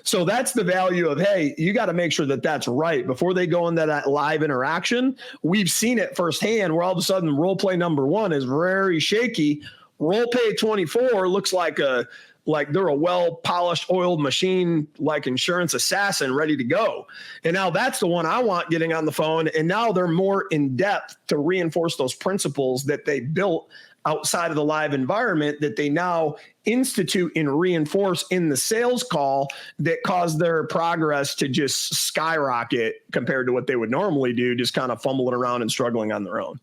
Speaker 3: So that's the value of, hey, you got to make sure that that's right before they go into that live interaction. We've seen it firsthand where all of a sudden role play number 1 is very shaky. Role play 24 looks like they're a well-polished, oiled machine, like insurance assassin ready to go. And now that's the one I want getting on the phone. And now they're more in depth to reinforce those principles that they built outside of the live environment, that they now institute and reinforce in the sales call, that cause their progress to just skyrocket compared to what they would normally do, just kind of fumbling around and struggling on their own.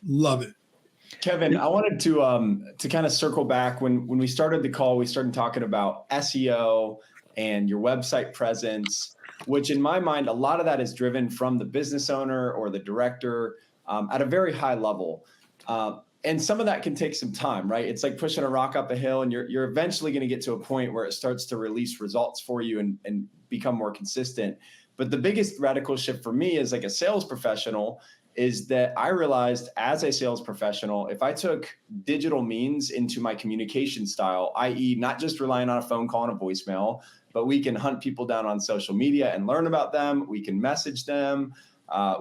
Speaker 1: Love it.
Speaker 4: Kevin, I wanted to kind of circle back. When we started the call, we started talking about SEO and your website presence, which in my mind, a lot of that is driven from the business owner or the director at a very high level. And some of that can take some time, right? It's like pushing a rock up a hill, and you're eventually going to get to a point where it starts to release results for you and become more consistent. But the biggest radical shift for me as like a sales professional is that I realized as a sales professional, if I took digital means into my communication style, i.e. not just relying on a phone call and a voicemail, but we can hunt people down on social media and learn about them. We can message them.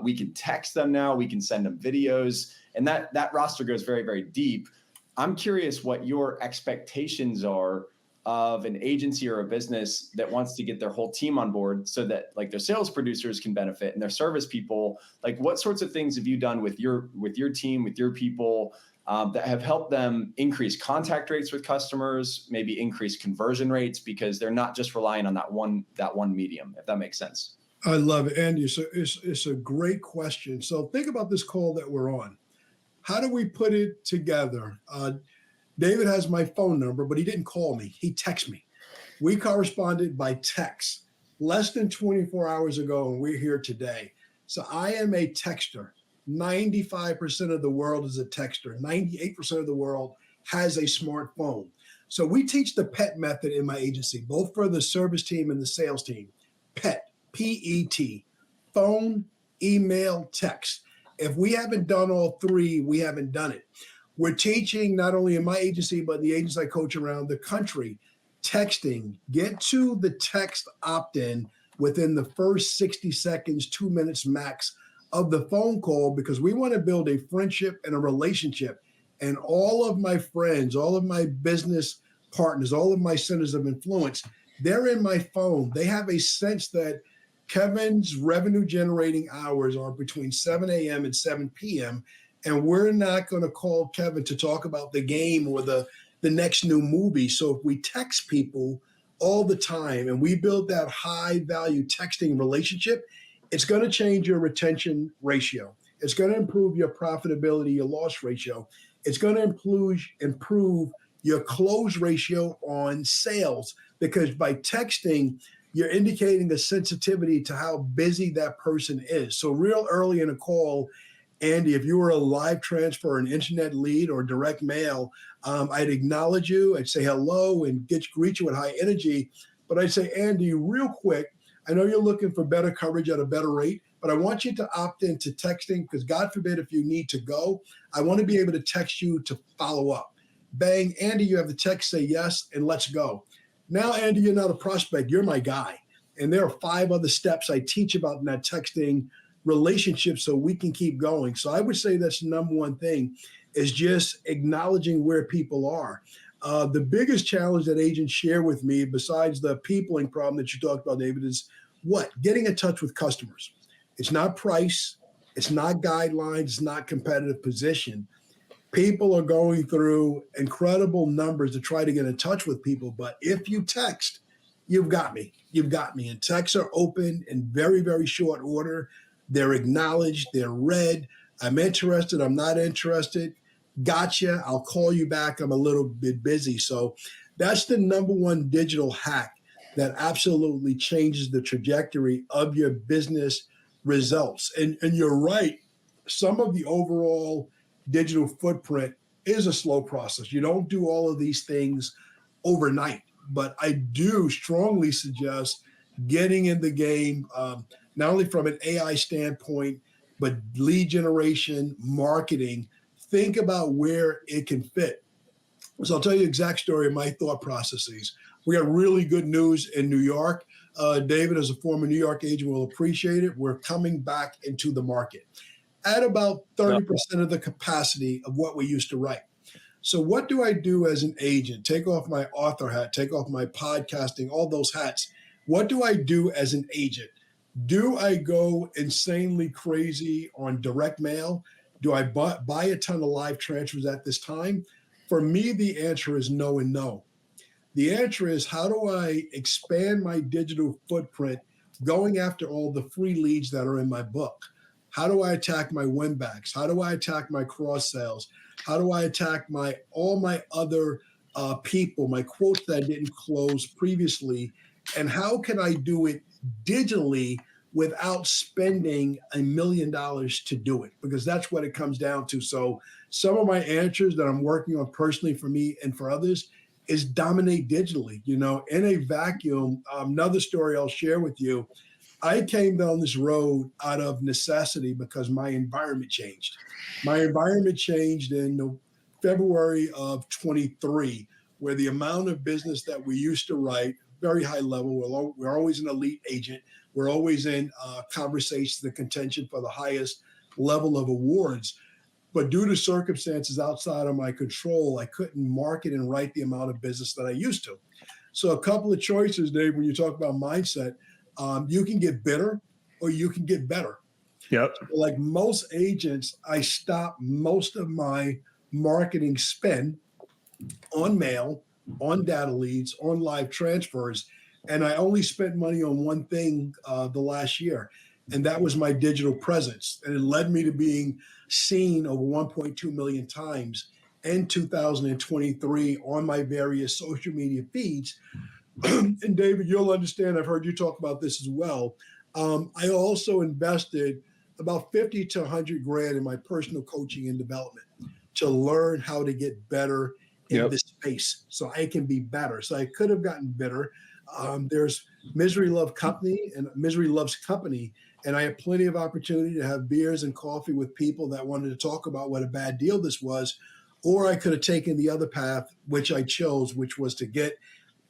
Speaker 4: We can text them now. We can send them videos. And that roster goes very, very deep. I'm curious what your expectations are of an agency or a business that wants to get their whole team on board so that like their sales producers can benefit and their service people. Like, what sorts of things have you done with your team, with your people that have helped them increase contact rates with customers, maybe increase conversion rates, because they're not just relying on that one medium, if that makes sense?
Speaker 1: I love it, Andy. So it's a great question. So think about this call that we're on. How do we put it together? David has my phone number, but he didn't call me. He texted me. We corresponded by text less than 24 hours ago, and we're here today. So I am a texter. 95% of the world is a texter. 98% of the world has a smartphone. So we teach the PET method in my agency, both for the service team and the sales team. PET, P-E-T, phone, email, text. If we haven't done all three, we haven't done it. We're teaching not only in my agency, but the agents I coach around the country, texting. Get to the text opt-in within the first 60 seconds, 2 minutes max of the phone call, because we want to build a friendship and a relationship. And all of my friends, all of my business partners, all of my centers of influence, they're in my phone. They have a sense that Kevin's revenue generating hours are between 7 a.m. and 7 p.m. And we're not going to call Kevin to talk about the game or the next new movie. So if we text people all the time and we build that high value texting relationship, it's going to change your retention ratio. It's going to improve your profitability, your loss ratio. It's going to improve your close ratio on sales, because by texting, you're indicating a sensitivity to how busy that person is. So real early in a call, Andy, if you were a live transfer, an internet lead or direct mail, I'd acknowledge you. I'd say hello and greet you with high energy. But I'd say, Andy, real quick, I know you're looking for better coverage at a better rate, but I want you to opt into texting, because God forbid if you need to go, I want to be able to text you to follow up. Bang, Andy, you have the text, say yes, and let's go. Now, Andy, you're not a prospect. You're my guy. And there are 5 other steps I teach about in that texting relationship so we can keep going. So I would say that's the number one thing, is just acknowledging where people are. The biggest challenge that agents share with me, besides the peopling problem that you talked about, David, is what? Getting in touch with customers. It's not price. It's not guidelines. It's not competitive position. People are going through incredible numbers to try to get in touch with people. But if you text, you've got me. You've got me. And texts are open in very, very short order. They're acknowledged. They're read. I'm interested. I'm not interested. Gotcha. I'll call you back. I'm a little bit busy. So that's the number one digital hack that absolutely changes the trajectory of your business results. And you're right. Some of the overall digital footprint is a slow process. You don't do all of these things overnight, but I do strongly suggest getting in the game, not only from an AI standpoint, but lead generation, marketing. Think about where it can fit. So I'll tell you the exact story of my thought processes. We got really good news in New York. David, as a former New York agent, will appreciate it. We're coming back into the market at about 30% of the capacity of what we used to write. So what do I do as an agent? Take off my author hat, take off my podcasting, all those hats. What do I do as an agent? Do I go insanely crazy on direct mail? Do I buy a ton of live transfers at this time? For me, the answer is no and no. The answer is, how do I expand my digital footprint going after all the free leads that are in my book? How do I attack my win backs? How do I attack my cross sales? How do I attack all my other people, my quotes that I didn't close previously? And how can I do it digitally without spending $1 million to do it? Because that's what it comes down to. So some of my answers that I'm working on personally for me and for others is dominate digitally. You know, in a vacuum, another story I'll share with you. I came down this road out of necessity because my environment changed. My environment changed in February of 23, where the amount of business that we used to write, very high level, we're always an elite agent. We're always in conversations, the contention for the highest level of awards. But due to circumstances outside of my control, I couldn't market and write the amount of business that I used to. So a couple of choices, Dave, when you talk about mindset, you can get bitter or you can get better.
Speaker 3: Yep.
Speaker 1: Like most agents, I stop most of my marketing spend on mail, on data leads, on live transfers. And I only spent money on one thing the last year, and that was my digital presence. And it led me to being seen over 1.2 million times in 2023 on my various social media feeds. And David, you'll understand, I've heard you talk about this as well. I also invested about 50 to 100 grand in my personal coaching and development to learn how to get better in this space so I can be better. So I could have gotten better. There's Misery Loves Company, and I had plenty of opportunity to have beers and coffee with people that wanted to talk about what a bad deal this was. Or I could have taken the other path, which I chose, which was to get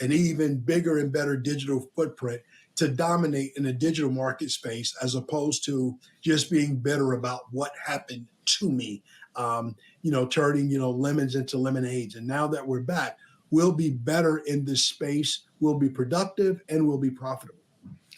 Speaker 1: an even bigger and better digital footprint to dominate in the digital market space, as opposed to just being bitter about what happened to me, turning, lemons into lemonades. And now that we're back, we'll be better in this space, we'll be productive, and we'll be profitable.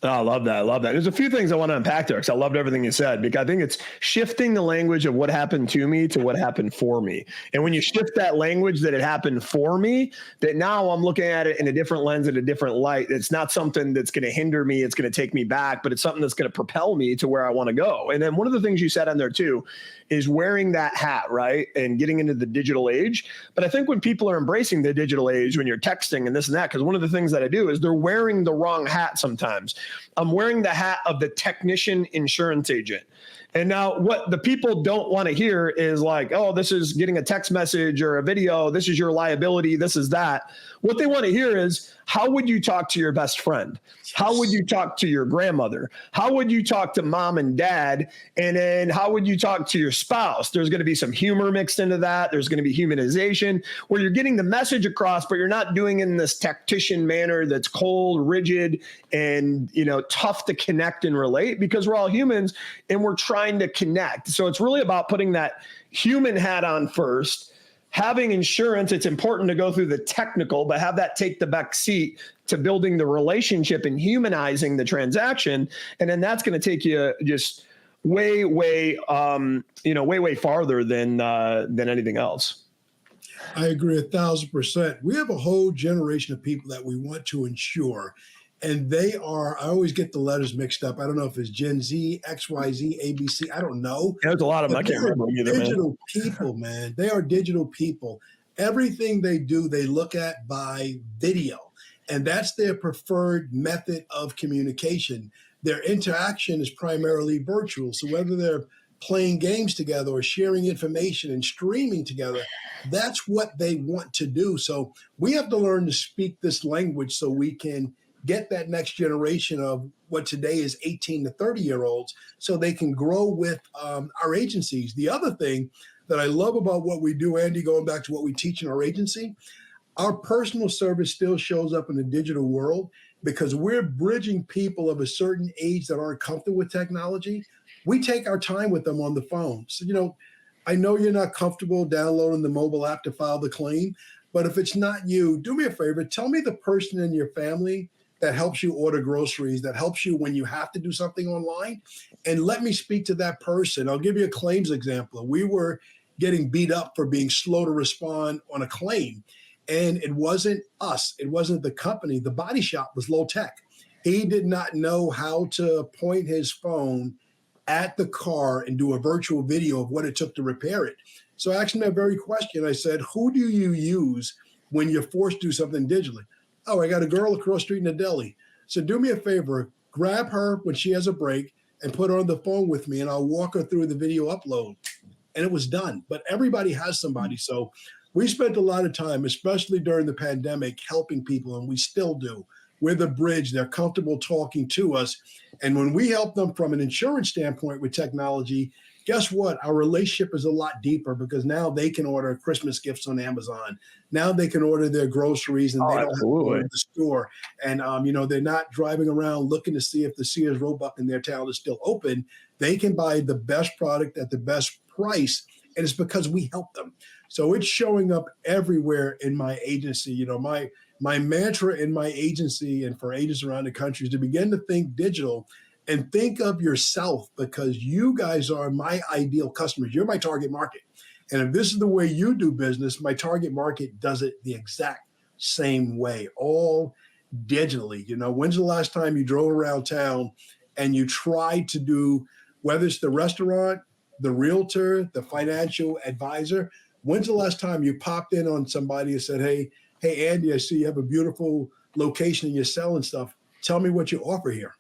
Speaker 3: Oh, I love that. I love that. There's a few things I want to unpack there because I loved everything you said, because I think it's shifting the language of what happened to me to what happened for me. And when you shift that language that it happened for me, that now I'm looking at it in a different lens, in a different light. It's not something that's going to hinder me. It's going to take me back, but it's something that's going to propel me to where I want to go. And then one of the things you said on there too is wearing that hat, right? And getting into the digital age. But I think when people are embracing the digital age, when you're texting and this and that, because one of the things that I do is they're wearing the wrong hat sometimes. I'm wearing the hat of the technician insurance agent. And now what the people don't want to hear is like, oh, this is getting a text message or a video. This is your liability. This is that. What they want to hear is, how would you talk to your best friend? How would you talk to your grandmother? How would you talk to mom and dad? And then how would you talk to your spouse? There's going to be some humor mixed into that. There's going to be humanization where you're getting the message across, but you're not doing it in this tactician manner that's cold, rigid, and, you know, tough to connect and relate, because we're all humans and we're trying to connect. So it's really about putting that human hat on first. Having insurance, it's important to go through the technical, but have that take the back seat to building the relationship and humanizing the transaction. And then that's going to take you just way farther than anything else.
Speaker 1: I agree 1,000%. We have a whole generation of people that we want to insure. And they are, I always get the letters mixed up. I don't know if it's Gen Z, XYZ, ABC. I don't know.
Speaker 3: There's a lot of them. I can't remember either, man.
Speaker 1: Digital people, man. They are digital people. Everything they do, they look at by video. And that's their preferred method of communication. Their interaction is primarily virtual. So whether they're playing games together or sharing information and streaming together, that's what they want to do. So we have to learn to speak this language so we can get that next generation of what today is 18 to 30-year-olds so they can grow with our agencies. The other thing that I love about what we do, Andy, going back to what we teach in our agency, our personal service still shows up in the digital world because we're bridging people of a certain age that aren't comfortable with technology. We take our time with them on the phone. So, you know, I know you're not comfortable downloading the mobile app to file the claim, but if it's not you, do me a favor, tell me the person in your family that helps you order groceries, that helps you when you have to do something online, and let me speak to that person. I'll give you a claims example. We were getting beat up for being slow to respond on a claim, and it wasn't us. It wasn't the company. The body shop was low tech. He did not know how to point his phone at the car and do a virtual video of what it took to repair it. So I asked him that very question. I said, who do you use when you're forced to do something digitally? Oh, I got a girl across the street in a deli. So do me a favor, grab her when she has a break and put her on the phone with me, and I'll walk her through the video upload. And it was done. But everybody has somebody. So we spent a lot of time, especially during the pandemic, helping people, and we still do. We're the bridge. They're comfortable talking to us. And when we help them from an insurance standpoint with technology, guess what? Our relationship is a lot deeper because now they can order Christmas gifts on Amazon. Now they can order their groceries and they don't have to go to the store. And, you know, they're not driving around looking to see if the Sears Roebuck in their town is still open. They can buy the best product at the best price. And it's because we help them. So it's showing up everywhere in my agency. You know, my mantra in my agency and for agents around the country is to begin to think digital and think of yourself, because you guys are my ideal customers. You're my target market. And if this is the way you do business, my target market does it the exact same way, all digitally. You know, when's the last time you drove around town and you tried to do, whether it's the restaurant, the realtor, the financial advisor, when's the last time you popped in on somebody and said, hey, Andy, I see you have a beautiful location and you're selling stuff. Tell me what you offer here.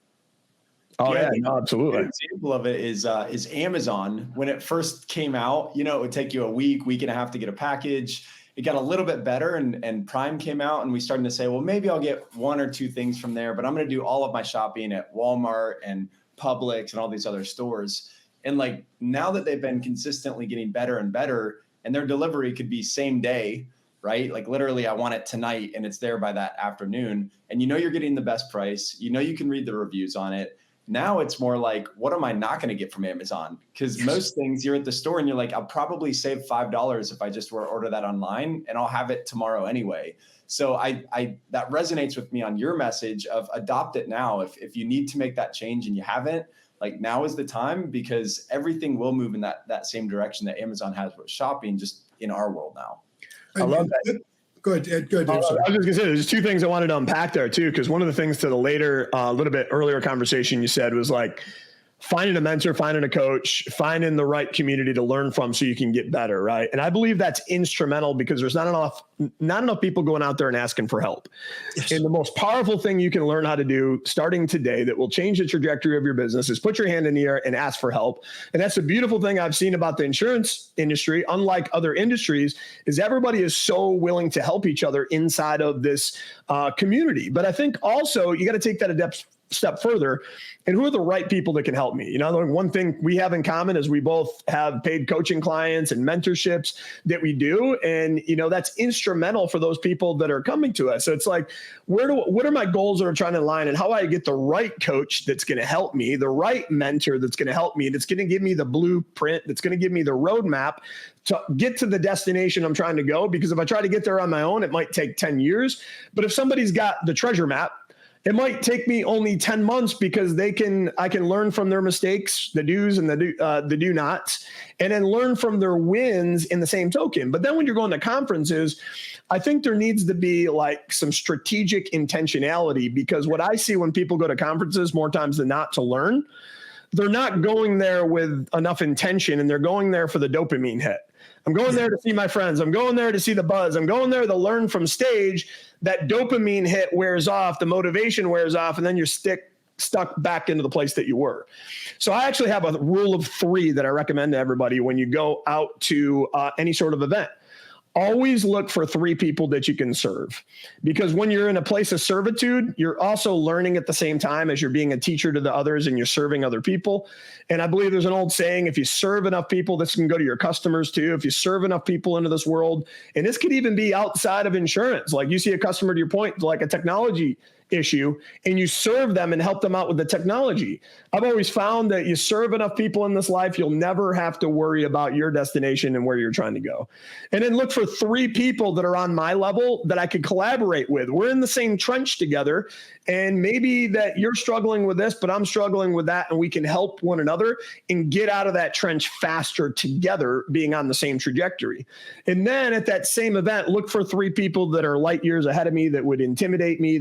Speaker 3: Oh yeah, no, absolutely.
Speaker 4: An example of it is Amazon. When it first came out, you know, it would take you a week and a half to get a package. It got a little bit better, and Prime came out, and we started to say, well, maybe I'll get one or two things from there, but I'm going to do all of my shopping at Walmart and Publix and all these other stores. And like now that they've been consistently getting better and better, and their delivery could be same day, right? Like literally I want it tonight and it's there by that afternoon. And you know you're getting the best price. You know you can read the reviews on it. Now it's more like, what am I not going to get from Amazon? Because most things you're at the store and you're like, I'll probably save $5 if I just were to order that online and I'll have it tomorrow anyway. So I that resonates with me on your message of adopt it now. If you need to make that change and you haven't, like now is the time, because everything will move in that same direction that Amazon has with shopping, just in our world now.
Speaker 3: I love that.
Speaker 1: Go ahead, Ed. Go ahead,
Speaker 3: I was just going to say, there's two things I wanted to unpack there too, because one of the things to the later, a little bit earlier conversation you said was like, finding a mentor, finding a coach, finding the right community to learn from so you can get better, right? And I believe that's instrumental because there's not enough people going out there and asking for help.
Speaker 1: Yes.
Speaker 3: And the most powerful thing you can learn how to do starting today that will change the trajectory of your business is put your hand in the air and ask for help. And that's the beautiful thing I've seen about the insurance industry, unlike other industries, is everybody is so willing to help each other inside of this community. But I think also you got to take that a step further. And who are the right people that can help me? You know, one thing we have in common is we both have paid coaching clients and mentorships that we do. And, you know, that's instrumental for those people that are coming to us. So it's like, what are my goals that are trying to align, and how do I get the right coach that's going to help me, the right mentor that's going to help me, that's going to give me the blueprint, that's going to give me the roadmap to get to the destination I'm trying to go. Because if I try to get there on my own, it might take 10 years. But if somebody's got the treasure map, it might take me only 10 months because I can learn from their mistakes, the do's and the do nots, and then learn from their wins in the same token. But then when you're going to conferences, I think there needs to be like some strategic intentionality, because what I see when people go to conferences more times than not to learn, they're not going there with enough intention, and they're going there for the dopamine hit. I'm going there to see my friends. I'm going there to see the buzz. I'm going there to learn from stage. That dopamine hit wears off, the motivation wears off, and then you're stuck back into the place that you were. So I actually have a rule of 3 that I recommend to everybody when you go out to any sort of event. Always look for 3 people that you can serve, because when you're in a place of servitude, you're also learning at the same time as you're being a teacher to the others, and you're serving other people. And I believe there's an old saying, if you serve enough people, this can go to your customers too. If you serve enough people into this world, and this could even be outside of insurance, like you see a customer, to your point, like a technology issue, and you serve them and help them out with the technology. I've always found that you serve enough people in this life, you'll never have to worry about your destination and where you're trying to go. And then look for 3 people that are on my level that I could collaborate with. We're in the same trench together, and maybe that you're struggling with this, but I'm struggling with that, and we can help one another and get out of that trench faster together, being on the same trajectory. And then at that same event, look for 3 people that are light years ahead of me, that would intimidate me,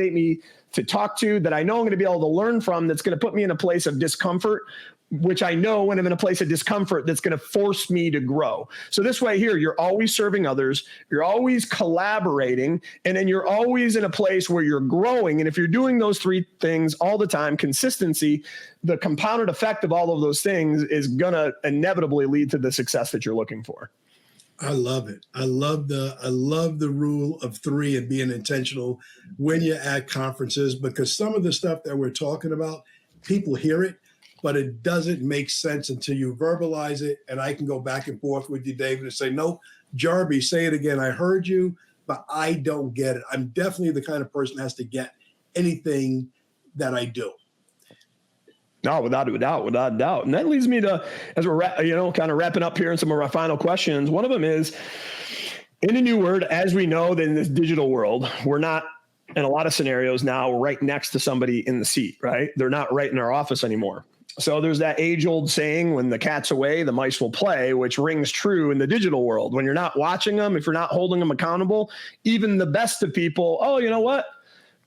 Speaker 3: me to talk to, that I know I'm going to be able to learn from, that's going to put me in a place of discomfort, which I know when I'm in a place of discomfort, that's going to force me to grow. So this way here, you're always serving others, you're always collaborating, and then you're always in a place where you're growing. And if you're doing those 3 things all the time, consistency, the compounded effect of all of those things is going to inevitably lead to the success that you're looking for.
Speaker 1: I love it. I love the rule of 3 and being intentional when you're at conferences, because some of the stuff that we're talking about, people hear it, but it doesn't make sense until you verbalize it. And I can go back and forth with you, David, and say, no, Jarby, say it again. I heard you, but I don't get it. I'm definitely the kind of person that has to get anything that I do.
Speaker 3: No, without a doubt. And that leads me to, as we're kind of wrapping up here in some of our final questions, one of them is, in the new world, as we know that in this digital world, we're not, in a lot of scenarios now, right next to somebody in the seat, right? They're not right in our office anymore. So there's that age-old saying, when the cat's away, the mice will play, which rings true in the digital world. When you're not watching them, if you're not holding them accountable, even the best of people, oh, you know what?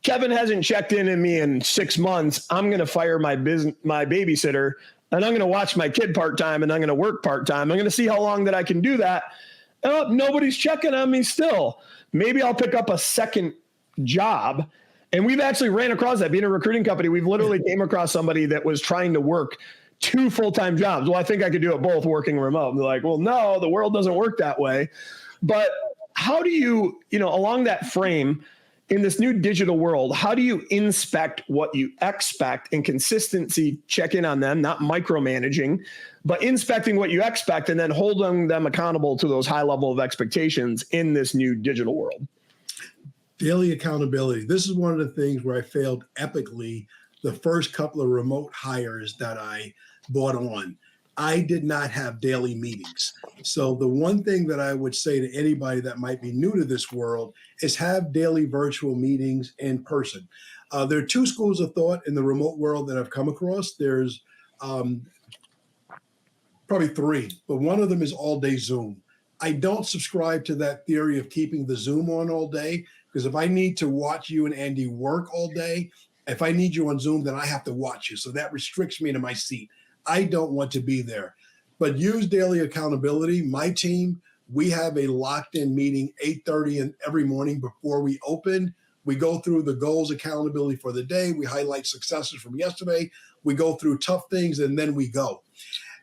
Speaker 3: Kevin hasn't checked in on me in 6 months. I'm going to fire my babysitter, and I'm going to watch my kid part-time, and I'm going to work part-time. I'm going to see how long that I can do that. Oh, nobody's checking on me still. Maybe I'll pick up a second job. And we've actually ran across that. Being a recruiting company, we've literally came across somebody that was trying to work 2 full-time jobs. Well, I think I could do it both, working remote. And they're like, well, no, the world doesn't work that way. But how do you, along that frame, in this new digital world, how do you inspect what you expect and consistency check in on them, not micromanaging, but inspecting what you expect and then holding them accountable to those high level of expectations in this new digital world?
Speaker 1: Daily accountability. This is one of the things where I failed epically the first couple of remote hires that I brought on. I did not have daily meetings. So the one thing that I would say to anybody that might be new to this world is have daily virtual meetings in person. There are 2 schools of thought in the remote world that I've come across. There's probably 3, but one of them is all day Zoom. I don't subscribe to that theory of keeping the Zoom on all day, because if I need to watch you and Andy work all day, If I need you on Zoom, then I have to watch you. So that restricts me to my seat. I don't want to be there. But use daily accountability. My team, we have a locked-in meeting 8:30 and every morning before we open. We go through the goals, accountability for the day. We highlight successes from yesterday. We go through tough things, and then we go.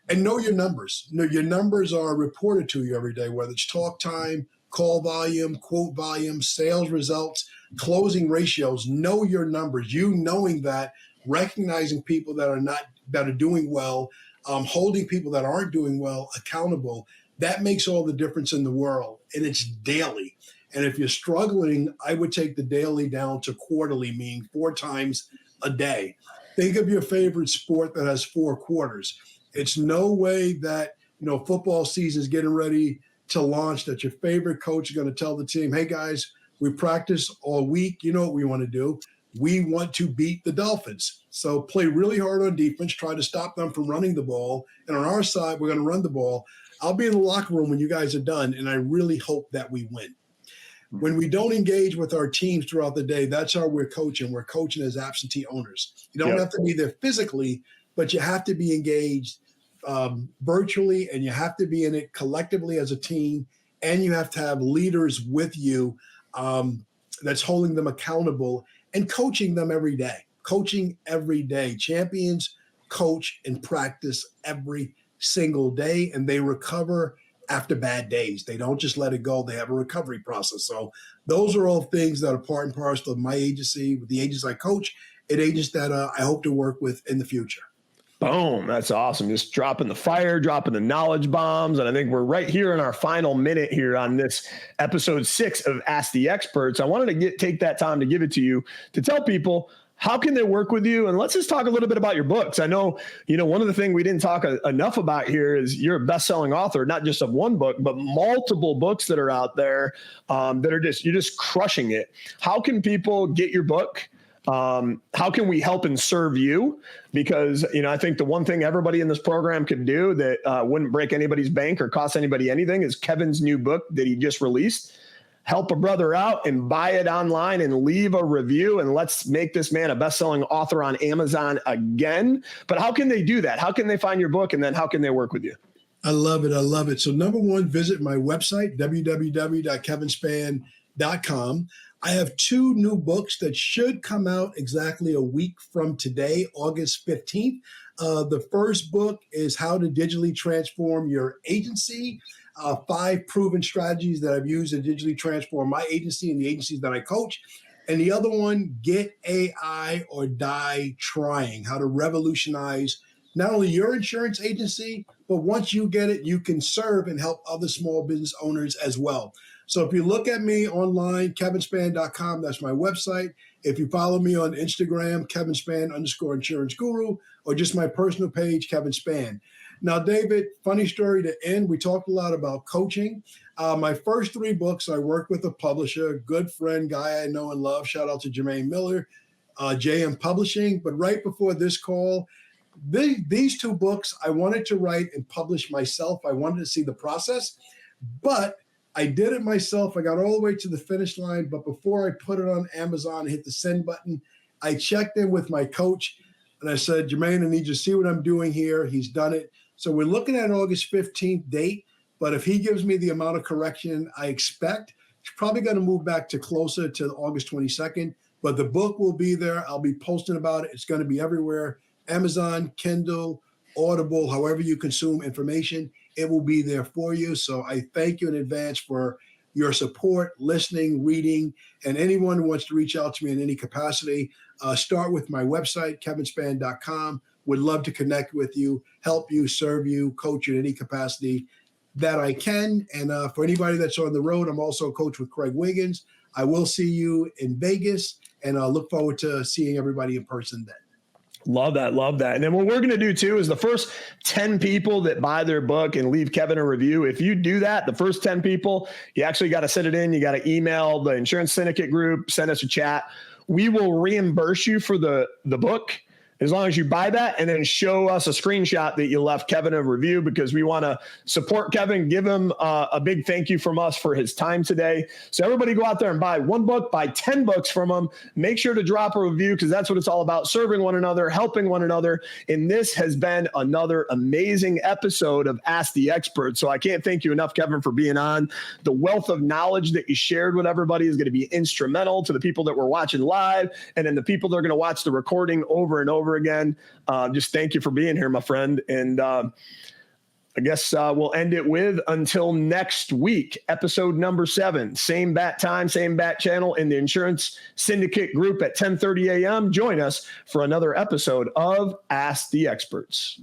Speaker 1: And know your numbers. Your numbers are reported to you every day, whether it's talk time, call volume, quote volume, sales results, closing ratios. Know your numbers. You knowing that, recognizing people that are doing well, holding people that aren't doing well accountable. That makes all the difference in the world, and it's daily. And if you're struggling, I would take the daily down to quarterly, meaning 4 times a day. Think of your favorite sport that has 4 quarters. It's no way that, football season is getting ready to launch, that your favorite coach is going to tell the team, hey, guys, we practice all week. You know what we want to do. We want to beat the Dolphins. So play really hard on defense, try to stop them from running the ball. And on our side, we're going to run the ball. I'll be in the locker room when you guys are done, and I really hope that we win. When we don't engage with our teams throughout the day, that's how we're coaching. We're coaching as absentee owners. You don't have to be there physically, but you have to be engaged virtually, and you have to be in it collectively as a team, and you have to have leaders with you that's holding them accountable and coaching them every day. Coaching every day. Champions coach and practice every single day, and they recover after bad days. They don't just let it go. They have a recovery process. So those are all things that are part and parcel of my agency, with the agents I coach, and agents that I hope to work with in the future.
Speaker 3: Boom. That's awesome. Just dropping the fire, dropping the knowledge bombs. And I think we're right here in our final minute here on this episode 6 of Ask the Experts. I wanted to take that time to give it to you to tell people, how can they work with you? And let's just talk a little bit about your books. I know, one of the things we didn't talk enough about here is you're a best-selling author, not just of one book, but multiple books that are out there that are you're just crushing it. How can people get your book? How can we help and serve you? Because, I think the one thing everybody in this program could do that wouldn't break anybody's bank or cost anybody anything is Kevin's new book that he just released. Help a brother out and buy it online and leave a review, and let's make this man a best-selling author on Amazon again. But how can they do that? How can they find your book, and then how can they work with you?
Speaker 1: I love it. I love it. So number one, visit my website, www.kevinspann.com. I have 2 new books that should come out exactly a week from today, August 15th. The first book is How to Digitally Transform Your Agency. 5 proven strategies that I've used to digitally transform my agency and the agencies that I coach. And the other one, Get AI or Die Trying, how to revolutionize not only your insurance agency, but once you get it, you can serve and help other small business owners as well. So if you look at me online, kevinspann.com, that's my website. If you follow me on Instagram, Kevin Spann _insurance guru, or just my personal page, Kevin Spann. Now, David, funny story to end. We talked a lot about coaching. My first 3 books, I worked with a publisher, good friend, guy I know and love. Shout out to Jermaine Miller, JM Publishing. But right before this call, these 2 books I wanted to write and publish myself. I wanted to see the process, but I did it myself. I got all the way to the finish line. But before I put it on Amazon and hit the send button, I checked in with my coach and I said, Jermaine, I need you to see what I'm doing here. He's done it. So we're looking at August 15th date, but if he gives me the amount of correction I expect, it's probably going to move back to closer to August 22nd, but the book will be there. I'll be posting about it. It's going to be everywhere. Amazon, Kindle, Audible, however you consume information, it will be there for you. So I thank you in advance for your support, listening, reading, and anyone who wants to reach out to me in any capacity, start with my website, kevinspann.com. Would love to connect with you, help you, serve you, coach you in any capacity that I can. And for anybody that's on the road, I'm also a coach with Craig Wiggins. I will see you in Vegas, and I look forward to seeing everybody in person then.
Speaker 3: Love that. Love that. And then what we're going to do too is the first 10 people that buy their book and leave Kevin a review. If you do that, the first 10 people, you actually got to send it in. You got to email the insurance syndicate group, send us a chat. We will reimburse you for the book. As long as you buy that and then show us a screenshot that you left Kevin a review, because we want to support Kevin, give him a big thank you from us for his time today. So everybody go out there and buy 1 book, buy 10 books from him. Make sure to drop a review, because that's what it's all about, serving one another, helping one another. And this has been another amazing episode of Ask the Expert. So I can't thank you enough, Kevin, for being on. The wealth of knowledge that you shared with everybody is going to be instrumental to the people that were watching live, and then the people that are going to watch the recording over and over again. Just thank you for being here, my friend. And I guess we'll end it with, until next week, episode number 7, same bat time, same bat channel in the Insurance Syndicate group at 10:30 a.m. Join us for another episode of Ask the Experts.